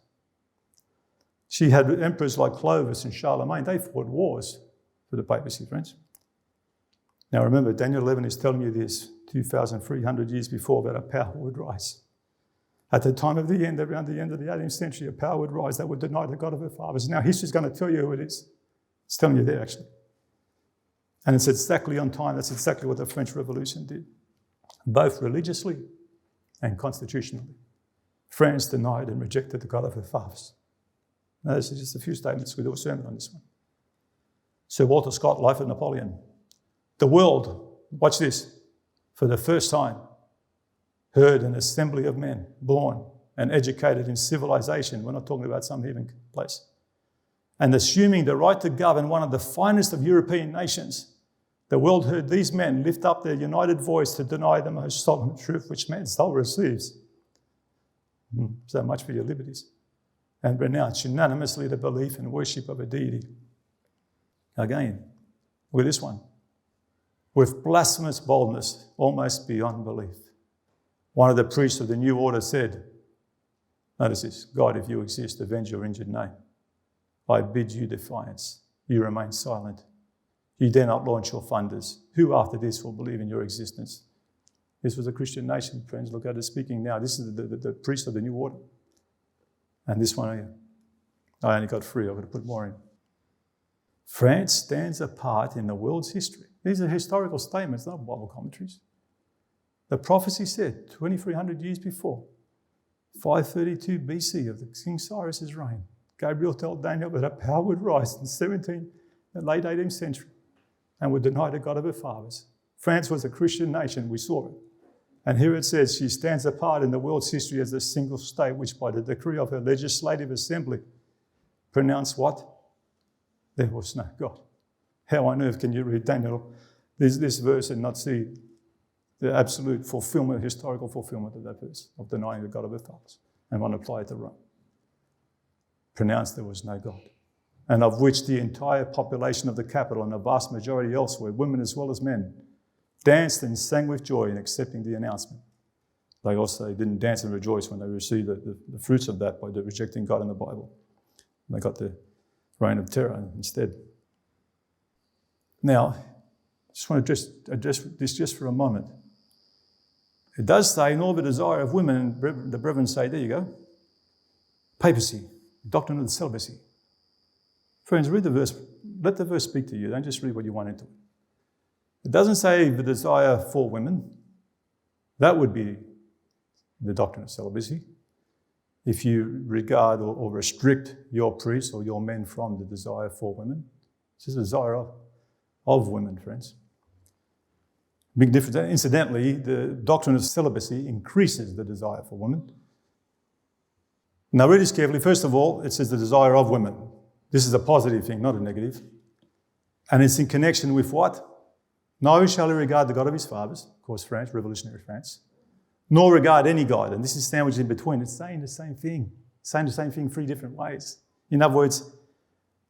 She had emperors like Clovis and Charlemagne. They fought wars for the papacy, friends. Now remember, Daniel 11 is telling you this 2,300 years before that a power would rise. At the time of the end, around the end of the 18th century, a power would rise that would deny the God of her fathers. Now history is going to tell you who it is. It's telling you there, actually. And it's exactly on time. That's exactly what the French Revolution did, both religiously and constitutionally. France denied and rejected the God of her fathers. Now, this is just a few statements. We do a sermon on this one. Sir Walter Scott, Life of Napoleon. The world, watch this, for the first time, heard an assembly of men born and educated in civilization. We're not talking about some heathen place. And assuming the right to govern one of the finest of European nations, the world heard these men lift up their united voice to deny the most solemn truth which man's soul receives. So much for your liberties. And renounce unanimously the belief and worship of a deity. Again, with this one. With blasphemous boldness, almost beyond belief. One of the priests of the new order said, notice this, God, if you exist, avenge your injured name. I bid you defiance. You remain silent. You dare not launch your thunders. Who after this will believe in your existence? This was a Christian nation, friends. Look at it speaking now. This is the priest of the new order. And this one here. I only got 3. I've got to put more in. France stands apart in the world's history. These are historical statements, not Bible commentaries. The prophecy said, 2,300 years before, 532 BC of King Cyrus's reign, Gabriel told Daniel that a power would rise in the late 18th century and would deny the God of her fathers. France was a Christian nation, we saw it. And here it says she stands apart in the world's history as a single state which by the decree of her legislative assembly pronounced what? There was no God. How on earth can you read Daniel, this verse, and not see the absolute fulfillment, historical fulfillment of that verse, of denying the God of her fathers, and want to apply it to Rome? Pronounced there was no God, and of which the entire population of the capital and the vast majority elsewhere, women as well as men, danced and sang with joy in accepting the announcement. They also didn't dance and rejoice when they received the fruits of that by rejecting God in the Bible. They got the reign of terror instead. Now, I just want to address this just for a moment. It does say, nor the desire of women, and the brethren say, there you go, papacy, doctrine of the celibacy. Friends, read the verse. Let the verse speak to you. Don't just read what you want into it. It doesn't say the desire for women. That would be the doctrine of celibacy. if you regard or restrict your priests or your men from the desire for women. It's just a desire of women, friends. Big difference. Incidentally, the doctrine of celibacy increases the desire for women. Now read this carefully. First of all, it says the desire of women. This is a positive thing, not a negative. And it's in connection with what? No shall he regard the God of his fathers, of course France, revolutionary France, nor regard any God. And this is sandwiched in between. It's saying the same thing. It's saying the same thing 3 different ways. In other words,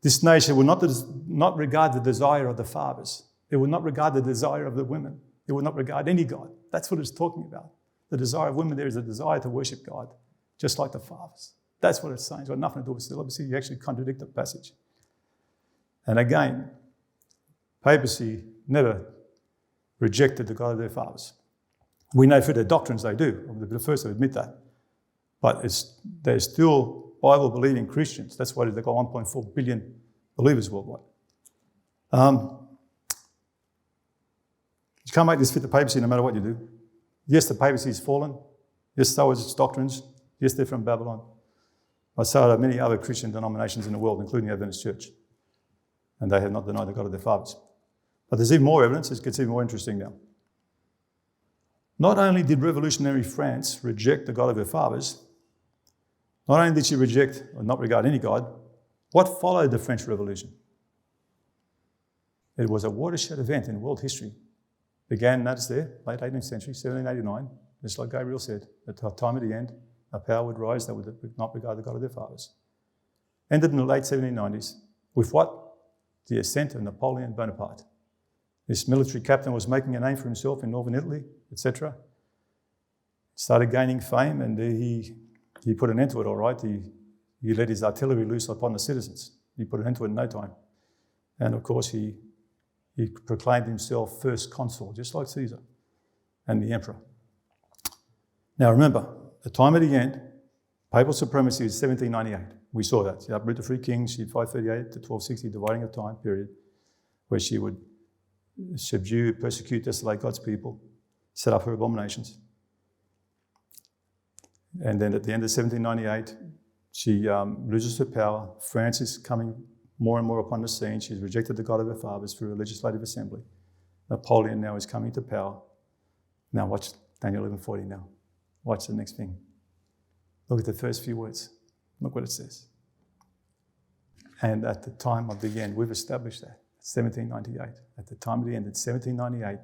this nation will not regard the desire of the fathers. It will not regard the desire of the women. It will not regard any God. That's what it's talking about. The desire of women, there is a desire to worship God, just like the fathers. That's what it's saying. It's got nothing to do with celibacy. You actually contradict the passage. And again, papacy never rejected the God of their fathers. We know through their doctrines they do. I'll be the first to admit that. But they're still Bible-believing Christians. That's why they've got 1.4 billion believers worldwide. You can't make this fit the papacy no matter what you do. Yes, the papacy is fallen. Yes, so is its doctrines. Yes, they're from Babylon. But so are many other Christian denominations in the world, including the Adventist Church. And they have not denied the God of their fathers. But there's even more evidence. It gets even more interesting now. Not only did revolutionary France reject the God of her fathers, not only did she reject or not regard any God, what followed the French Revolution? It was a watershed event in world history. Began, notice there, late 18th century, 1789, just like Gabriel said, at the time of the end, a power would rise that would not regard the God of their fathers. Ended in the late 1790s with what? The ascent of Napoleon Bonaparte. This military captain was making a name for himself in northern Italy, etc. Started gaining fame, and he put an end to it all right. He let his artillery loose upon the citizens. He put an end to it in no time. And of course, he proclaimed himself first consul, just like Caesar and the emperor. Now remember, the time of the end, papal supremacy is 1798. We saw that. She uprooted the 3 kings, she had 538 to 1260, dividing of time period, where she would subdue, persecute, desolate God's people, set up her abominations. And then at the end of 1798, she loses her power. France is coming more and more upon the scene. She's rejected the God of her fathers through a legislative assembly. Napoleon now is coming to power. Now watch Daniel 11:40 now. Watch the next thing. Look at the first few words. Look what it says. And at the time of the end, we've established that. 1798. At the time of the end, at 1798,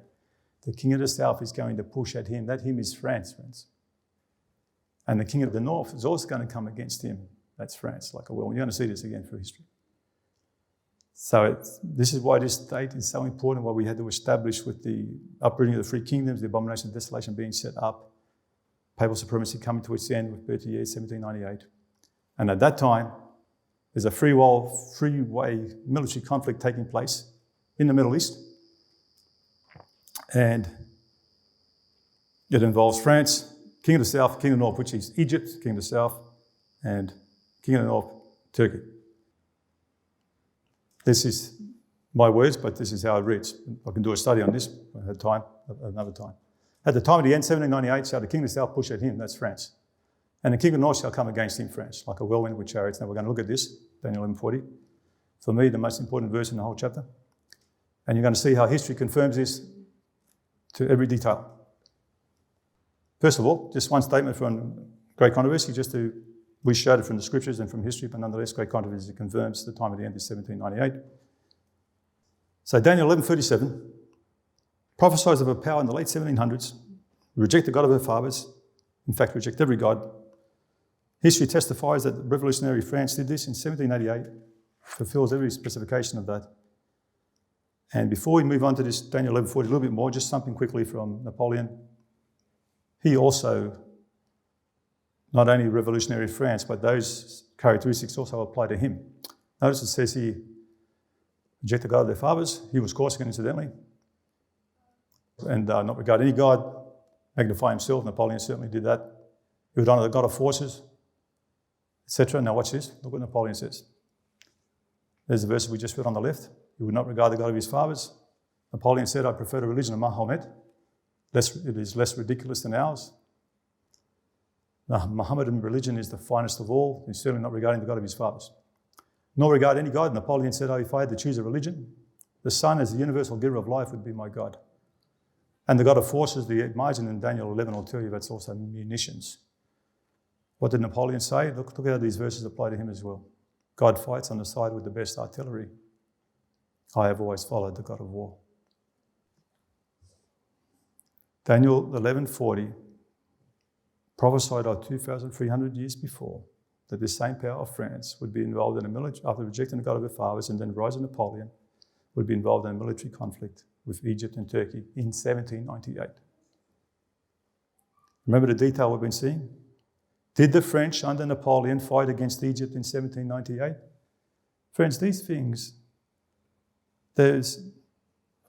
the king of the south is going to push at him. That him is France, friends. And the king of the north is also going to come against him. That's France, like a whirlwind. You're going to see this again through history. So this is why this date is so important, why we had to establish with the uprooting of the 3 kingdoms, the abomination of desolation being set up, papal supremacy coming to its end with 30 years, 1798. And at that time, there's a freeway military conflict taking place in the Middle East. And it involves France, King of the South, King of the North, which is Egypt, King of the South, and King of the North, Turkey. This is my words, but this is how it reads. I can do a study on this at time, another time. At the time of the end, 1798, shall the King of the South push at him, that's France. And the king of the north shall come against him, France, like a whirlwind with chariots. Now we're going to look at this, Daniel 11:40. For me, the most important verse in the whole chapter. And you're going to see how history confirms this to every detail. First of all, just one statement from Great Controversy, we showed it from the scriptures and from history, but nonetheless, Great Controversy confirms the time of the end is 1798. So Daniel 11:37 prophesies of a power in the late 1700s, reject the God of her fathers, in fact, reject every God. History testifies that revolutionary France did this in 1788, fulfills every specification of that. And before we move on to this Daniel 11:40 a little bit more, just something quickly from Napoleon. He also, not only revolutionary France, but those characteristics also apply to him. Notice it says he rejected God of their fathers. He was Corsican, incidentally. And not regard any God, magnify himself. Napoleon certainly did that. He would honour the God of forces, etc. Now watch this. Look what Napoleon says. There's the verse we just read on the left. He would not regard the God of his fathers. Napoleon said, I prefer the religion of Mahomet. It is less ridiculous than ours. The Mohammedan religion is the finest of all. He's certainly not regarding the God of his fathers. Nor regard any God. Napoleon said, if I had to choose a religion, the sun as the universal giver of life would be my God. And the God of forces, the margin in Daniel 11 will tell you that's also munitions. What did Napoleon say? Look how these verses apply to him as well. God fights on the side with the best artillery. I have always followed the God of war. Daniel 11:40 prophesied 2,300 years before that this same power of France would be involved in a military, after rejecting the God of their fathers and then the rise of Napoleon, would be involved in a military conflict with Egypt and Turkey in 1798. Remember the detail we've been seeing? Did the French under Napoleon fight against Egypt in 1798? Friends, these things, a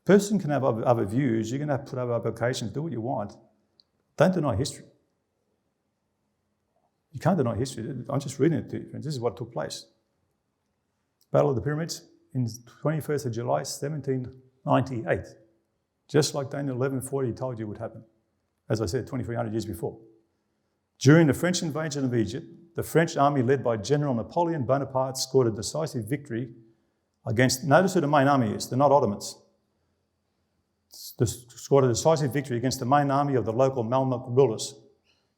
person can have other views, you can have put other applications, do what you want. Don't deny history. You can't deny history. I'm just reading it to you, friends. This is what took place. Battle of the Pyramids in 21st of July, 1798. Just like Daniel 11:40 told you would happen. As I said, 2,300 years before. During the French invasion of Egypt, the French army led by General Napoleon Bonaparte scored a decisive victory against, notice who the main army is, they're not Ottomans. Scored a decisive victory against the main army of the local Mamluk rulers.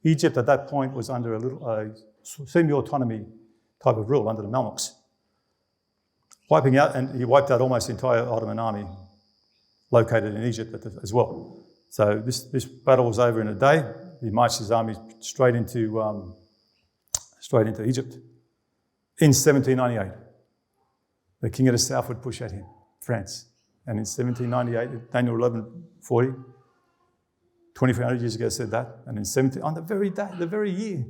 Egypt at that point was under a semi-autonomy type of rule under the Mamluks. Wiping out, and he wiped out almost the entire Ottoman army located in Egypt as well. So this battle was over in a day. He marched his army straight into Egypt. In 1798, the king of the south would push at him, France. And in 1798, Daniel 11:40, 2,300 years ago said that. And on the very day, the very year,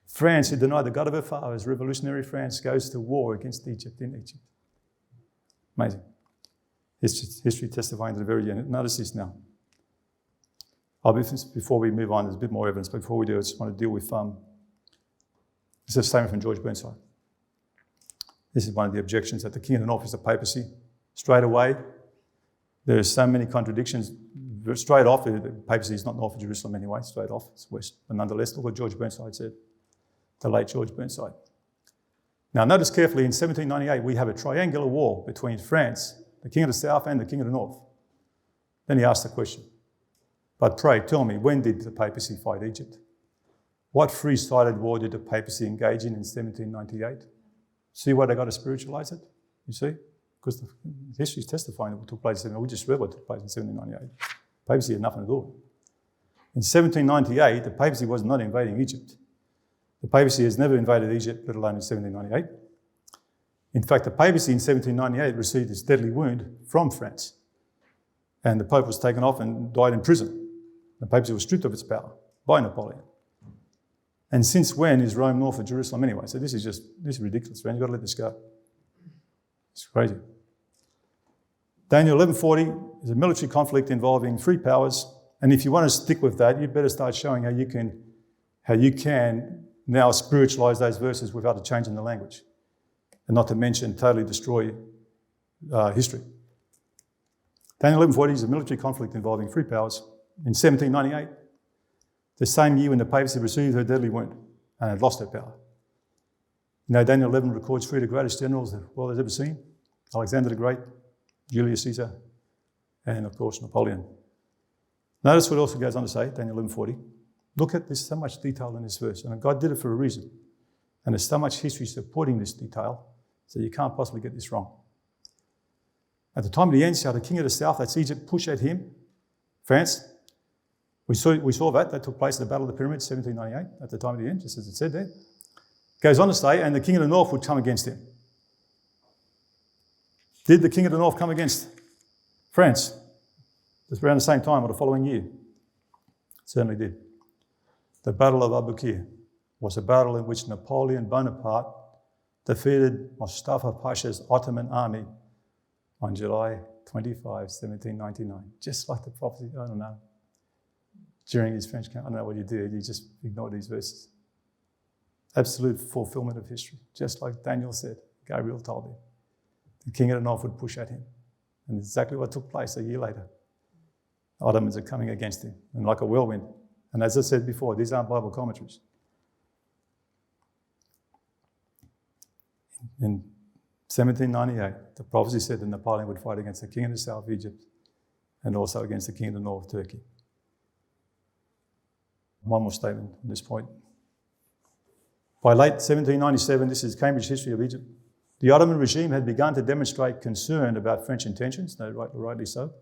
France, who denied the God of her fathers, revolutionary France, goes to war against Egypt in Egypt. Amazing. History testifying to the very end. Notice this now. Before we move on, there's a bit more evidence, but before we do, I just want to deal with, this is a statement from George Burnside. This is one of the objections that the king of the north is the papacy. Straight away, there are so many contradictions. Straight off, the papacy is not north of Jerusalem anyway, straight off, it's west. But nonetheless, look what George Burnside said, the late George Burnside. Now, notice carefully, in 1798, we have a triangular war between France, the king of the south, and the king of the north. Then he asked the question, but pray, tell me, when did the papacy fight Egypt? What three-sided war did the papacy engage in 1798? See why they got to spiritualize it? You see? Because the history is testifying what took place. We just read what took place in 1798. The papacy had nothing to do with it. In 1798, the papacy was not invading Egypt. The papacy has never invaded Egypt, let alone in 1798. In fact, the papacy in 1798 received its deadly wound from France. And the Pope was taken off and died in prison. The papacy was stripped of its power by Napoleon. And since when is Rome north of Jerusalem anyway? So this is ridiculous, man. You've got to let this go. It's crazy. Daniel 11:40 is a military conflict involving three powers. And if you want to stick with that, you better start showing how you can now spiritualize those verses without a change in the language. And not to mention totally destroy history. Daniel 11:40 is a military conflict involving three powers. In 1798, the same year when the papacy received her deadly wound and had lost her power. You know, Daniel 11 records three of the greatest generals the world has ever seen. Alexander the Great, Julius Ceaser, and of course Napoleon. Notice what also goes on to say, Daniel 11:40. Look at this, so much detail in this verse. And God did it for a reason. And there's so much history supporting this detail, so you can't possibly get this wrong. At the time of the end, shall the king of the south, that's Egypt, push at him, France. We saw that took place at the Battle of the Pyramids, 1798, at the time of the end, just as it said there. Goes on to say, and the king of the north would come against him. Did the king of the north come against France? Just around the same time or the following year? Certainly did. The Battle of Abu Qir was a battle in which Napoleon Bonaparte defeated Mustafa Pasha's Ottoman army on July 25, 1799. Just like the prophecy, I don't know. During his French camp, I don't know what you did, you just ignore these verses. Absolute fulfillment of history, just like Daniel said, Gabriel told him. The king of the north would push at him. And exactly what took place a year later. The Ottomans are coming against him. And like a whirlwind, And as I said before, these aren't Bible commentaries. In 1798, the prophecy said that Napoleon would fight against the king of the south, Egypt, and also against the king of the north, Turkey. One more statement on this point. By late 1797, this is Cambridge History of Egypt, the Ottoman regime had begun to demonstrate concern about French intentions, rightly so.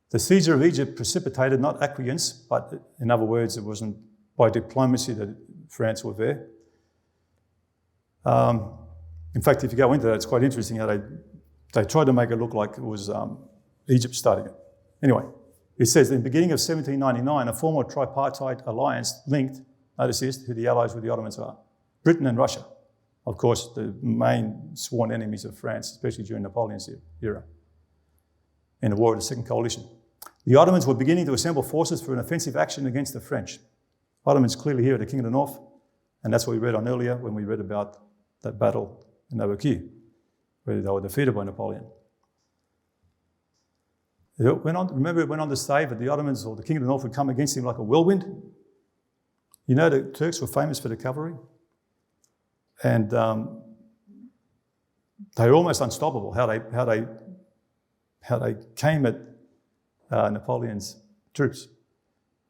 The seizure of Egypt precipitated not acquiescence, but in other words, it wasn't by diplomacy that France were there. In fact, if you go into that, it's quite interesting how they tried to make it look like it was Egypt starting it. Anyway, it says, in the beginning of 1799, a former tripartite alliance linked, notice this, who the allies with the Ottomans are, Britain and Russia. Of course, the main sworn enemies of France, especially during Napoleon's era, in the War of the Second Coalition. The Ottomans were beginning to assemble forces for an offensive action against the French. Ottomans clearly here are the king of the north, and that's what we read on earlier when we read about that battle in Navarre, where they were defeated by Napoleon. It went on to say that the Ottomans or the king of the north would come against him like a whirlwind. You know, the Turks were famous for the cavalry, and they were almost unstoppable. How they came at Napoleon's troops.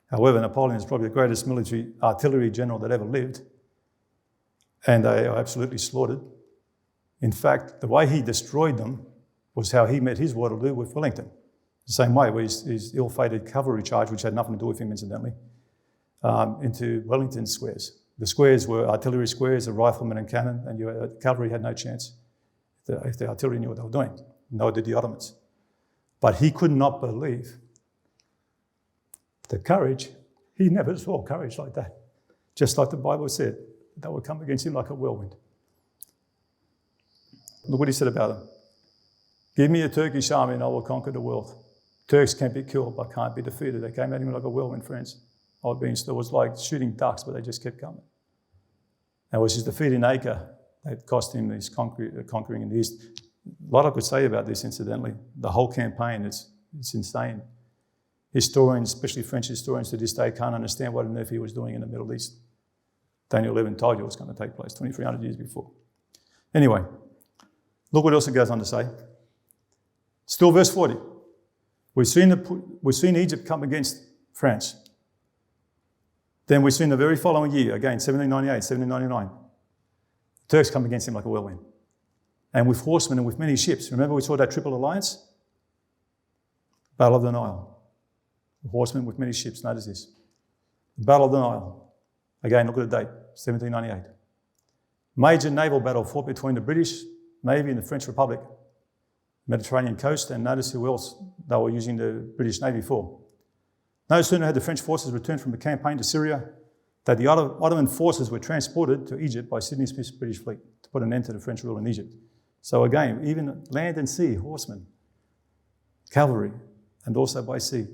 However, Napoleon is probably the greatest military artillery general that ever lived, and they are absolutely slaughtered. In fact, the way he destroyed them was how he met his Waterloo with Wellington. The same way, with his ill-fated cavalry charge, which had nothing to do with him, incidentally, into Wellington's squares. The squares were artillery squares, a rifleman and cannon, and the cavalry had no chance if the artillery knew what they were doing. Nor did the Ottomans. But he could not believe the courage. He never saw courage like that. Just like the Bible said, they would come against him like a whirlwind. Look what he said about them. Give me a Turkish army and I will conquer the world. Turks can't be killed but can't be defeated. They came at him like a whirlwind, friends. It was like shooting ducks, but they just kept coming. And it was his defeat in Acre that cost him his conquering in the east. A lot I could say about this, incidentally. The whole campaign, it's insane. Historians, especially French historians to this day, can't understand what on earth he was doing in the Middle East. Daniel 11 told you it was going to take place 2,300 years before. Anyway, look what else it goes on to say. Still verse 40. We've seen Egypt come against France. Then we've seen the very following year, again, 1798, 1799, the Turks come against him like a whirlwind. And with horsemen and with many ships. Remember we saw that triple alliance? Battle of the Nile. The horsemen with many ships, notice this. The Battle of the Nile. Again, look at the date, 1798. Major naval battle fought between the British Navy and the French Republic. Mediterranean coast, and notice who else they were using the British Navy for. No sooner had the French forces returned from the campaign to Syria that the Ottoman forces were transported to Egypt by Sidney Smith's British fleet to put an end to the French rule in Egypt. So again, even land and sea, horsemen, cavalry, and also by sea,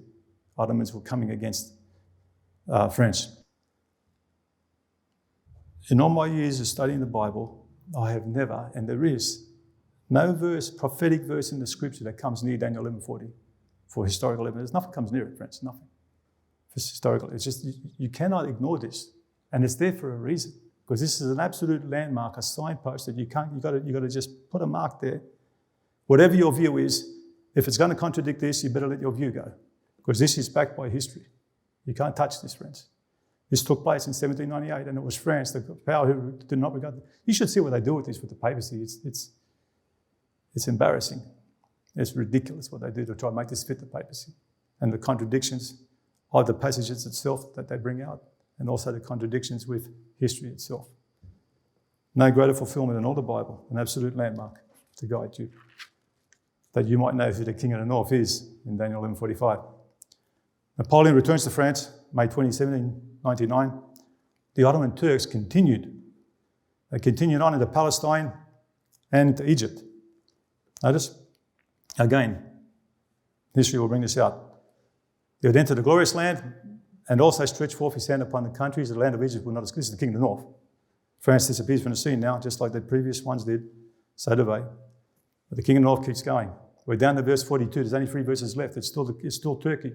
Ottomans were coming against French. In all my years of studying the Bible, I have never, and there is no verse, prophetic verse in the scripture that comes near Daniel 11:40 for historical evidence. Nothing comes near it, friends, nothing. It's historical. It's just, you cannot ignore this. And it's there for a reason. Because this is an absolute landmark, a signpost that you've got to just put a mark there. Whatever your view is, if it's going to contradict this, you better let your view go. Because this is backed by history. You can't touch this, friends. This took place in 1798, and it was France, the power who did not regard it. You should see what they do with this, with the papacy. It's embarrassing. It's ridiculous what they do to try and make this fit the papacy. And the contradictions of the passages itself that they bring out, and also the contradictions with history itself. No greater fulfillment in all the Bible, an absolute landmark to guide you, that you might know who the King of the North is in Daniel 11:45. Napoleon returns to France, May 20, 1799. The Ottoman Turks continued. They continued on into Palestine and into Egypt. Notice, again, history will bring this out. He would enter the glorious land and also stretch forth his hand upon the countries. The land of Egypt will not escape. This is the king of the north. France disappears from the scene now, just like the previous ones did. So do they. But the king of the north keeps going. We're down to verse 42. There's only 3 verses left. It's still Turkey.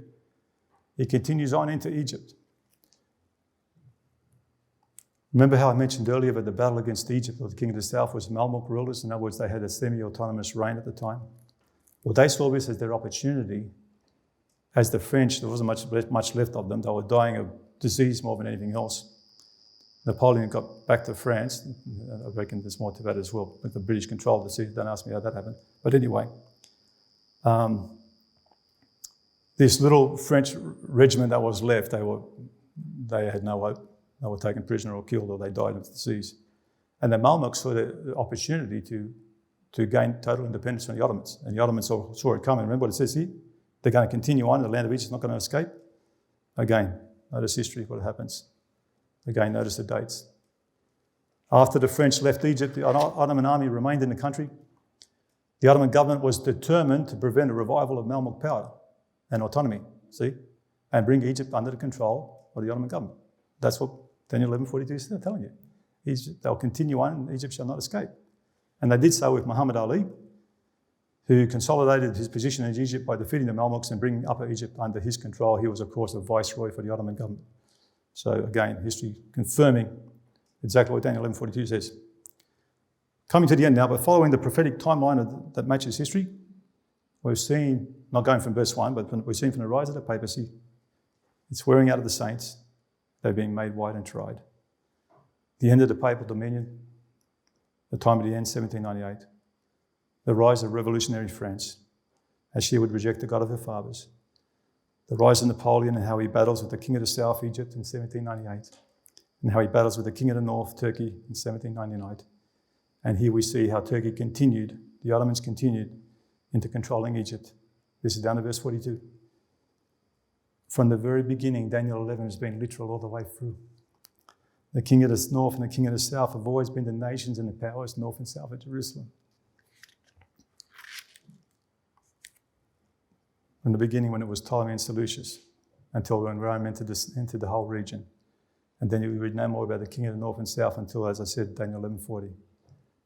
He continues on into Egypt. Remember how I mentioned earlier that the battle against Egypt or the king of the south was Mamluk rulers? In other words, they had a semi-autonomous reign at the time. Well, they saw this as their opportunity. As the French, there wasn't much left of them. They were dying of disease more than anything else. Napoleon got back to France. I reckon there's more to that as well, with the British control. Don't ask me how that happened. But anyway, this little French regiment that was left, they had no hope. They were taken prisoner or killed, or they died of disease. And the Mamluks saw the opportunity to gain total independence from the Ottomans. And the Ottomans saw it coming. Remember what it says here? They're going to continue on. The land of Egypt is not going to escape. Again, notice history, what happens. Again, notice the dates. After the French left Egypt, the Ottoman army remained in the country. The Ottoman government was determined to prevent a revival of Mamluk power and autonomy, and bring Egypt under the control of the Ottoman government. That's what Daniel 11:42 is telling you. They'll continue on and Egypt shall not escape. And they did so with Muhammad Ali, who consolidated his position in Egypt by defeating the Mamluks and bringing Upper Egypt under his control. He was, of course, a viceroy for the Ottoman government. So again, history confirming exactly what Daniel 11:42 says. Coming to the end now, but following the prophetic timeline that matches history, we've seen, not going from verse 1, but we've seen from the rise of the papacy, it's wearing out of the saints, they're being made white and tried. The end of the papal dominion, the time of the end, 1798. The rise of revolutionary France, as she would reject the God of her fathers. The rise of Napoleon and how he battles with the king of the south, Egypt, in 1798. And how he battles with the king of the north, Turkey, in 1799. And here we see how Turkey continued, the Ottomans continued into controlling Egypt. This is down to verse 42. From the very beginning, Daniel 11 has been literal all the way through. The king of the north and the king of the south have always been the nations and the powers north and south of Jerusalem. From the beginning, when it was Ptolemaic and Seleucid, until when Rome entered the whole region. And then you read no more about the king of the north and south until, as I said, Daniel 11:40.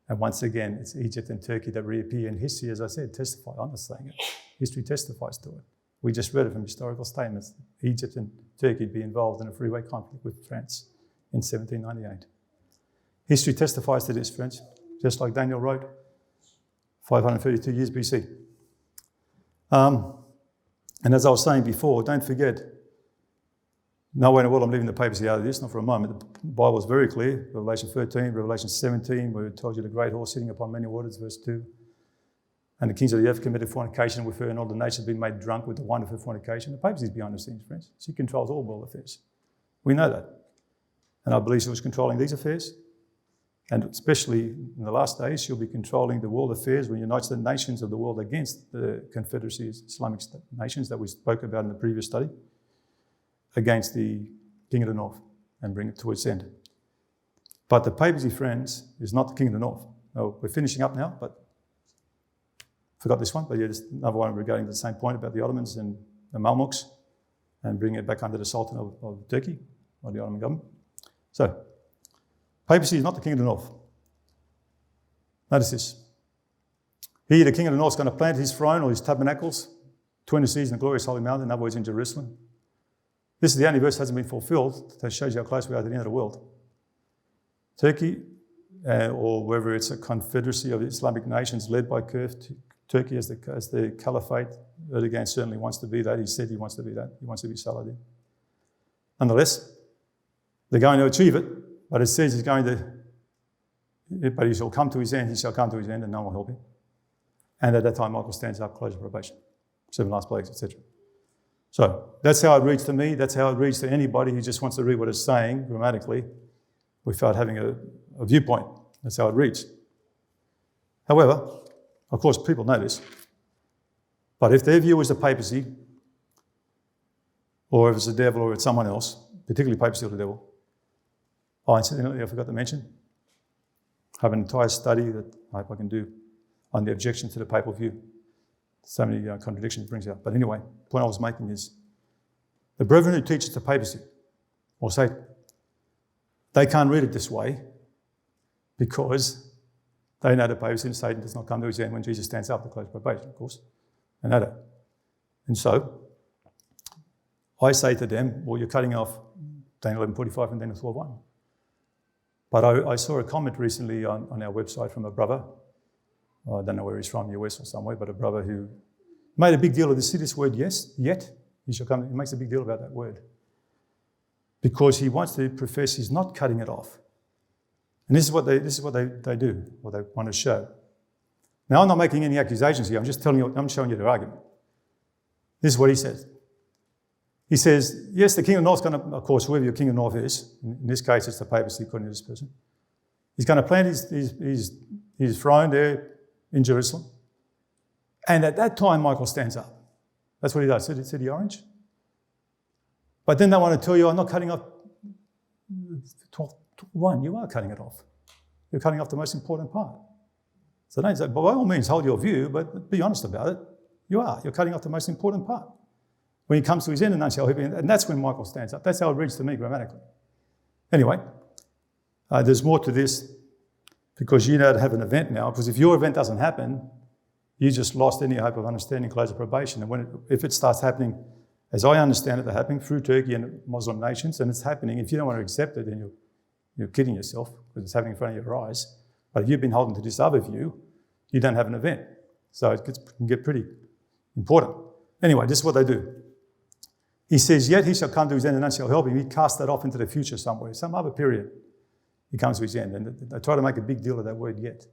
And once again, it's Egypt and Turkey that reappear in history, as I said, testify. I'm not saying it. History testifies to it. We just read it from historical statements. Egypt and Turkey be involved in a three-way conflict with France in 1798. History testifies to this, friends, just like Daniel wrote 532 years BC. And as I was saying before, don't forget, no way in the world I'm leaving the papacy out of this, not for a moment. The Bible is very clear. Revelation 13, Revelation 17, where it tells you the great horse sitting upon many waters, verse 2. And the kings of the earth committed fornication with her, and all the nations have been made drunk with the wine of her fornication. The papacy is behind the scenes, friends. She controls all world affairs. We know that. And I believe she was controlling these affairs. And especially in the last days, she'll be controlling the world affairs when unites the nations of the world against the confederacies, Islamic nations that we spoke about in the previous study, against the king of the north and bring it to its end. But the papacy, friends, is not the king of the north. No, we're finishing up now, but forgot this one, but yeah, there's another one regarding the same point about the Ottomans and the Mamluks and bringing it back under the Sultan of Turkey, or the Ottoman government. So, papacy is not the king of the north. Notice this. Here, the king of the north is going to plant his throne or his tabernacles between the seas and the glorious holy mountain, in other words, in Jerusalem. This is the only verse that hasn't been fulfilled. That shows you how close we are to the end of the world. Turkey, or whether it's a confederacy of Islamic nations led by Turkey as the caliphate, Erdogan certainly wants to be that. He said he wants to be that. He wants to be Saladin. Nonetheless, they're going to achieve it, but it says but he shall come to his end, and no one will help him. And at that time, Michael stands up, close of probation, 7 last plagues, etc. So that's how it reads to me. That's how it reads to anybody who just wants to read what it's saying grammatically without having a viewpoint. That's how it reads. However, of course, people know this. But if their view is the papacy, or if it's the devil or it's someone else, particularly papacy or the devil, incidentally, I forgot to mention, I have an entire study that I hope I can do on the objection to the papal view. So many contradictions it brings out. But anyway, the point I was making is the brethren who teach the papacy, or say, they can't read it this way because they know the papacy and Satan does not come to his end when Jesus stands up to close probation, of course. They know that. And so, I say to them, well, you're cutting off Daniel 11:45 and Daniel 12:1. But I saw a comment recently on our website from a brother. I don't know where he's from, US or somewhere, but a brother who made a big deal of this word, yes, yet. He shall come. He makes a big deal about that word. Because he wants to profess he's not cutting it off. And this is what they do, what they want to show. Now, I'm not making any accusations here. I'm just telling you, I'm showing you their argument. This is what he says. He says, yes, the king of the north is going to, of course, whoever your king of the north is, in this case it's the papacy according to this person, he's going to plant his throne there in Jerusalem. And at that time, Michael stands up. That's what he does. See the orange? But then they want to tell you, I'm not cutting off 1. You are cutting it off. You're cutting off the most important part. So don't say, by all means, hold your view, but be honest about it. You are. You're cutting off the most important part. When he comes to his end, and none shall he be, and that's when Michael stands up. That's how it reads to me grammatically. Anyway, there's more to this because you know to have an event now, because if your event doesn't happen, you just lost any hope of understanding close of probation. And if it starts happening, as I understand it, they're happening through Turkey and Muslim nations, and it's happening, if you don't want to accept it, then you're kidding yourself because it's happening in front of your eyes. But if you've been holding to this other view, you don't have an event. So it can get pretty important. Anyway, this is what they do. He says, yet he shall come to his end and none shall help him. He casts that off into the future somewhere, some other period. He comes to his end. And they try to make a big deal of that word yet.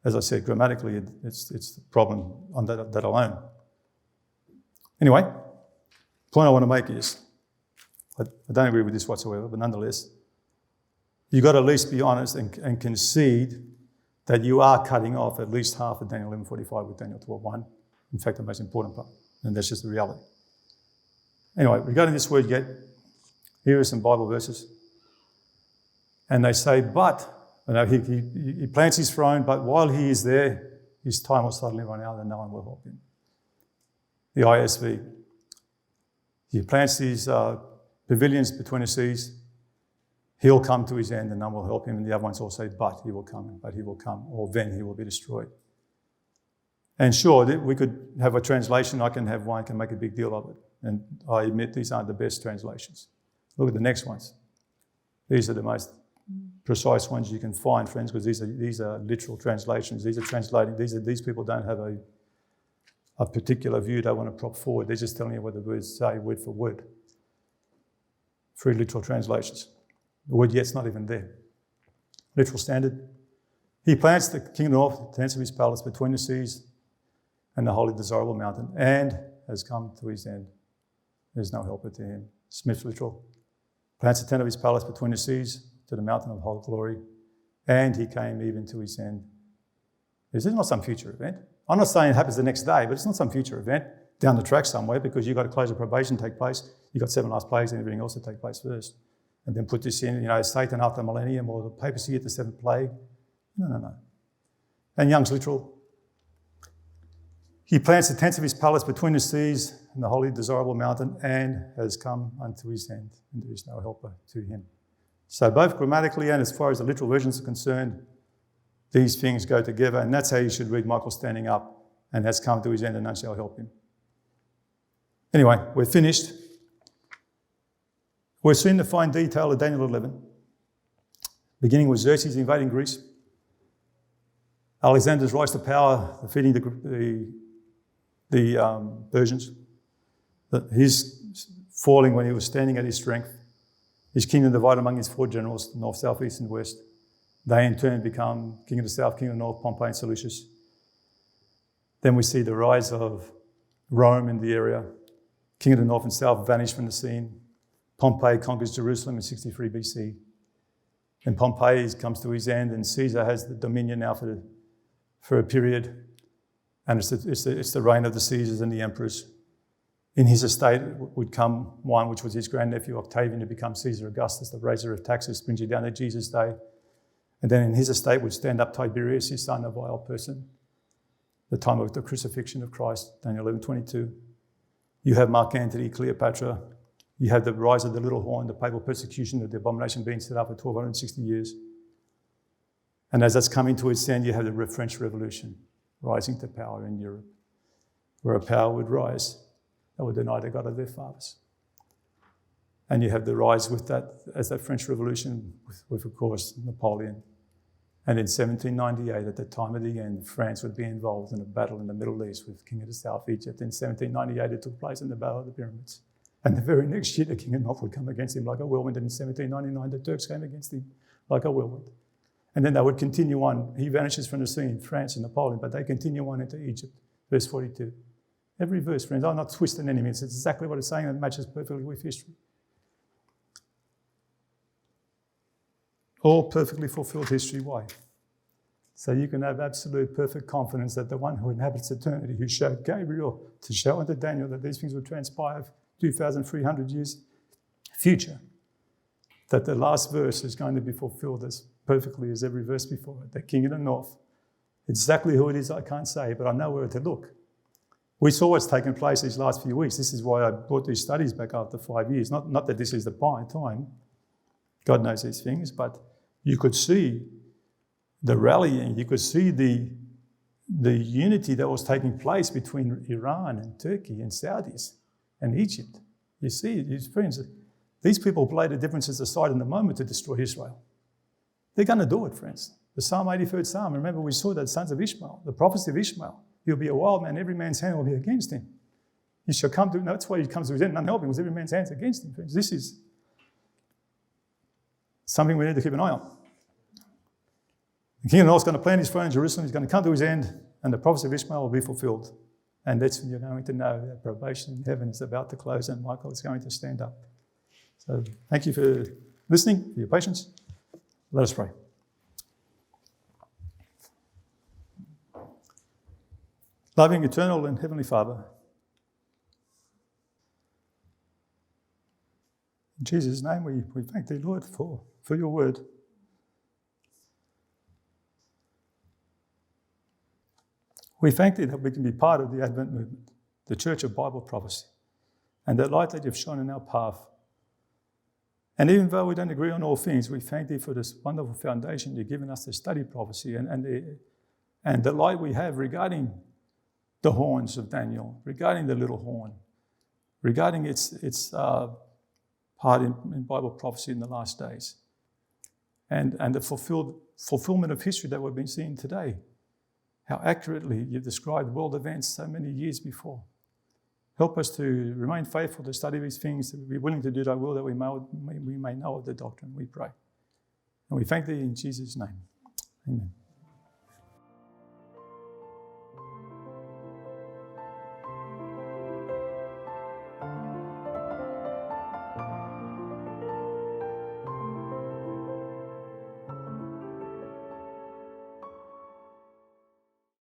As I said, grammatically, it's the problem on that alone. Anyway, the point I want to make is, I don't agree with this whatsoever, but nonetheless, you've got to at least be honest and concede that you are cutting off at least half of Daniel 11:45 with Daniel 12:1. In fact, the most important part. And that's just the reality. Anyway, regarding this word yet, here are some Bible verses. And they say, but, he plants his throne, but while he is there, his time will suddenly run out and no one will help him. The ISV. He plants these pavilions between the seas. He'll come to his end and none will help him. And the other ones all say, but he will come, or then he will be destroyed. And sure, we could have a translation. I can have one, can make a big deal of it. And I admit these aren't the best translations. Look at the next ones. These are the most precise ones you can find, friends, because these are literal translations. These are translating. These people don't have a particular view they want to prop forward. They're just telling you what the words say, word for word. 3 literal translations. The word yet's not even there. Literal standard. He plants the king of the north, the tents of his palace between the seas and the holy desirable mountain, and has come to his end. There's no helper to him. Smith literal. Plants the tent of his palace between the seas to the mountain of holy glory, and he came even to his end. This is not some future event. I'm not saying it happens the next day, but it's not some future event down the track somewhere because you've got to close of probation take place. You've got 7 last plagues and everything else to take place first. And then put this in, Satan after the millennium or the papacy at the 7th plague. No. And Young's literal. He plants the tents of his palace between the seas and the holy desirable mountain and has come unto his end, and there is no helper to him. So both grammatically and as far as the literal versions are concerned, these things go together, and that's how you should read Michael standing up, and has come to his end and none shall help him. Anyway, we're finished. We're soon to find detail of Daniel 11, beginning with Xerxes invading Greece, Alexander's rise to power, defeating the Persians, his falling when he was standing at his strength, his kingdom divided among his 4 generals, north, south, east and west. They in turn become king of the south, king of the north, Pompey and Seleucid. Then we see the rise of Rome in the area. King of the north and south vanished from the scene. Pompey conquers Jerusalem in 63 BC. And Pompey comes to his end, and Caesar has the dominion now for a period. And it's the reign of the Caesars and the emperors. In his estate would come one which was his grandnephew Octavian to become Caesar Augustus, the raiser of taxes, brings you down to Jesus' day. And then in his estate would stand up Tiberius, his son, a vile person. The time of the crucifixion of Christ, Daniel 11:22. You have Mark Antony, Cleopatra. You have the rise of the little horn, the papal persecution of the abomination being set up for 1260 years. And as that's coming to its end, you have the French Revolution rising to power in Europe, where a power would rise that would deny the God of their fathers. And you have the rise with that, as that French Revolution, with of course, Napoleon. And in 1798, at the time of the end, France would be involved in a battle in the Middle East with King of the South, Egypt. In 1798, it took place in the Battle of the Pyramids. And the very next year, the King of North would come against him like a whirlwind. And in 1799, the Turks came against him like a whirlwind. And then they would continue on. He vanishes from the scene, France and Napoleon, but they continue on into Egypt. Verse 42. Every verse, friends, I'm not twisting anything. It's exactly what it's saying, and it matches perfectly with history. All perfectly fulfilled history. Why? So you can have absolute perfect confidence that the one who inhabits eternity, who showed Gabriel to show unto Daniel that these things would transpire 2,300 years future, that the last verse is going to be fulfilled as perfectly as every verse before it. The King of the North. Exactly who it is, I can't say, but I know where to look. We saw what's taken place these last few weeks. This is why I brought these studies back after 5 years. Not that this is the time. God knows these things, but you could see the rallying, you could see the unity that was taking place between Iran and Turkey and Saudis and Egypt. You see, friends, these people played the differences aside in the moment to destroy Israel. They're going to do it, friends. The Psalm 83rd Psalm, remember we saw that sons of Ishmael, the prophecy of Ishmael, he'll be a wild man, every man's hand will be against him. He shall come to, that's why he comes to his end, none helping, because every man's hand's against him, friends. This is something we need to keep an eye on. The King of the North is going to plant his throne in Jerusalem, he's going to come to his end, and the prophecy of Ishmael will be fulfilled. And that's when you're going to know that probation in heaven is about to close and Michael is going to stand up. So thank you for listening, for your patience. Let us pray. Loving, eternal, and heavenly Father, in Jesus' name we thank thee, Lord, for your word. We thank thee that we can be part of the Advent movement, the Church of Bible Prophecy, and that light that you've shone in our path. And even though we don't agree on all things, we thank thee for this wonderful foundation you've given us to study prophecy and the light we have regarding the horns of Daniel, regarding the little horn, regarding its part in Bible prophecy in the last days, and the fulfillment of history that we've been seeing today. How accurately you've described world events so many years before. Help us to remain faithful to study these things, to be willing to do thy will, that we may know of the doctrine, we pray. And we thank thee in Jesus' name. Amen.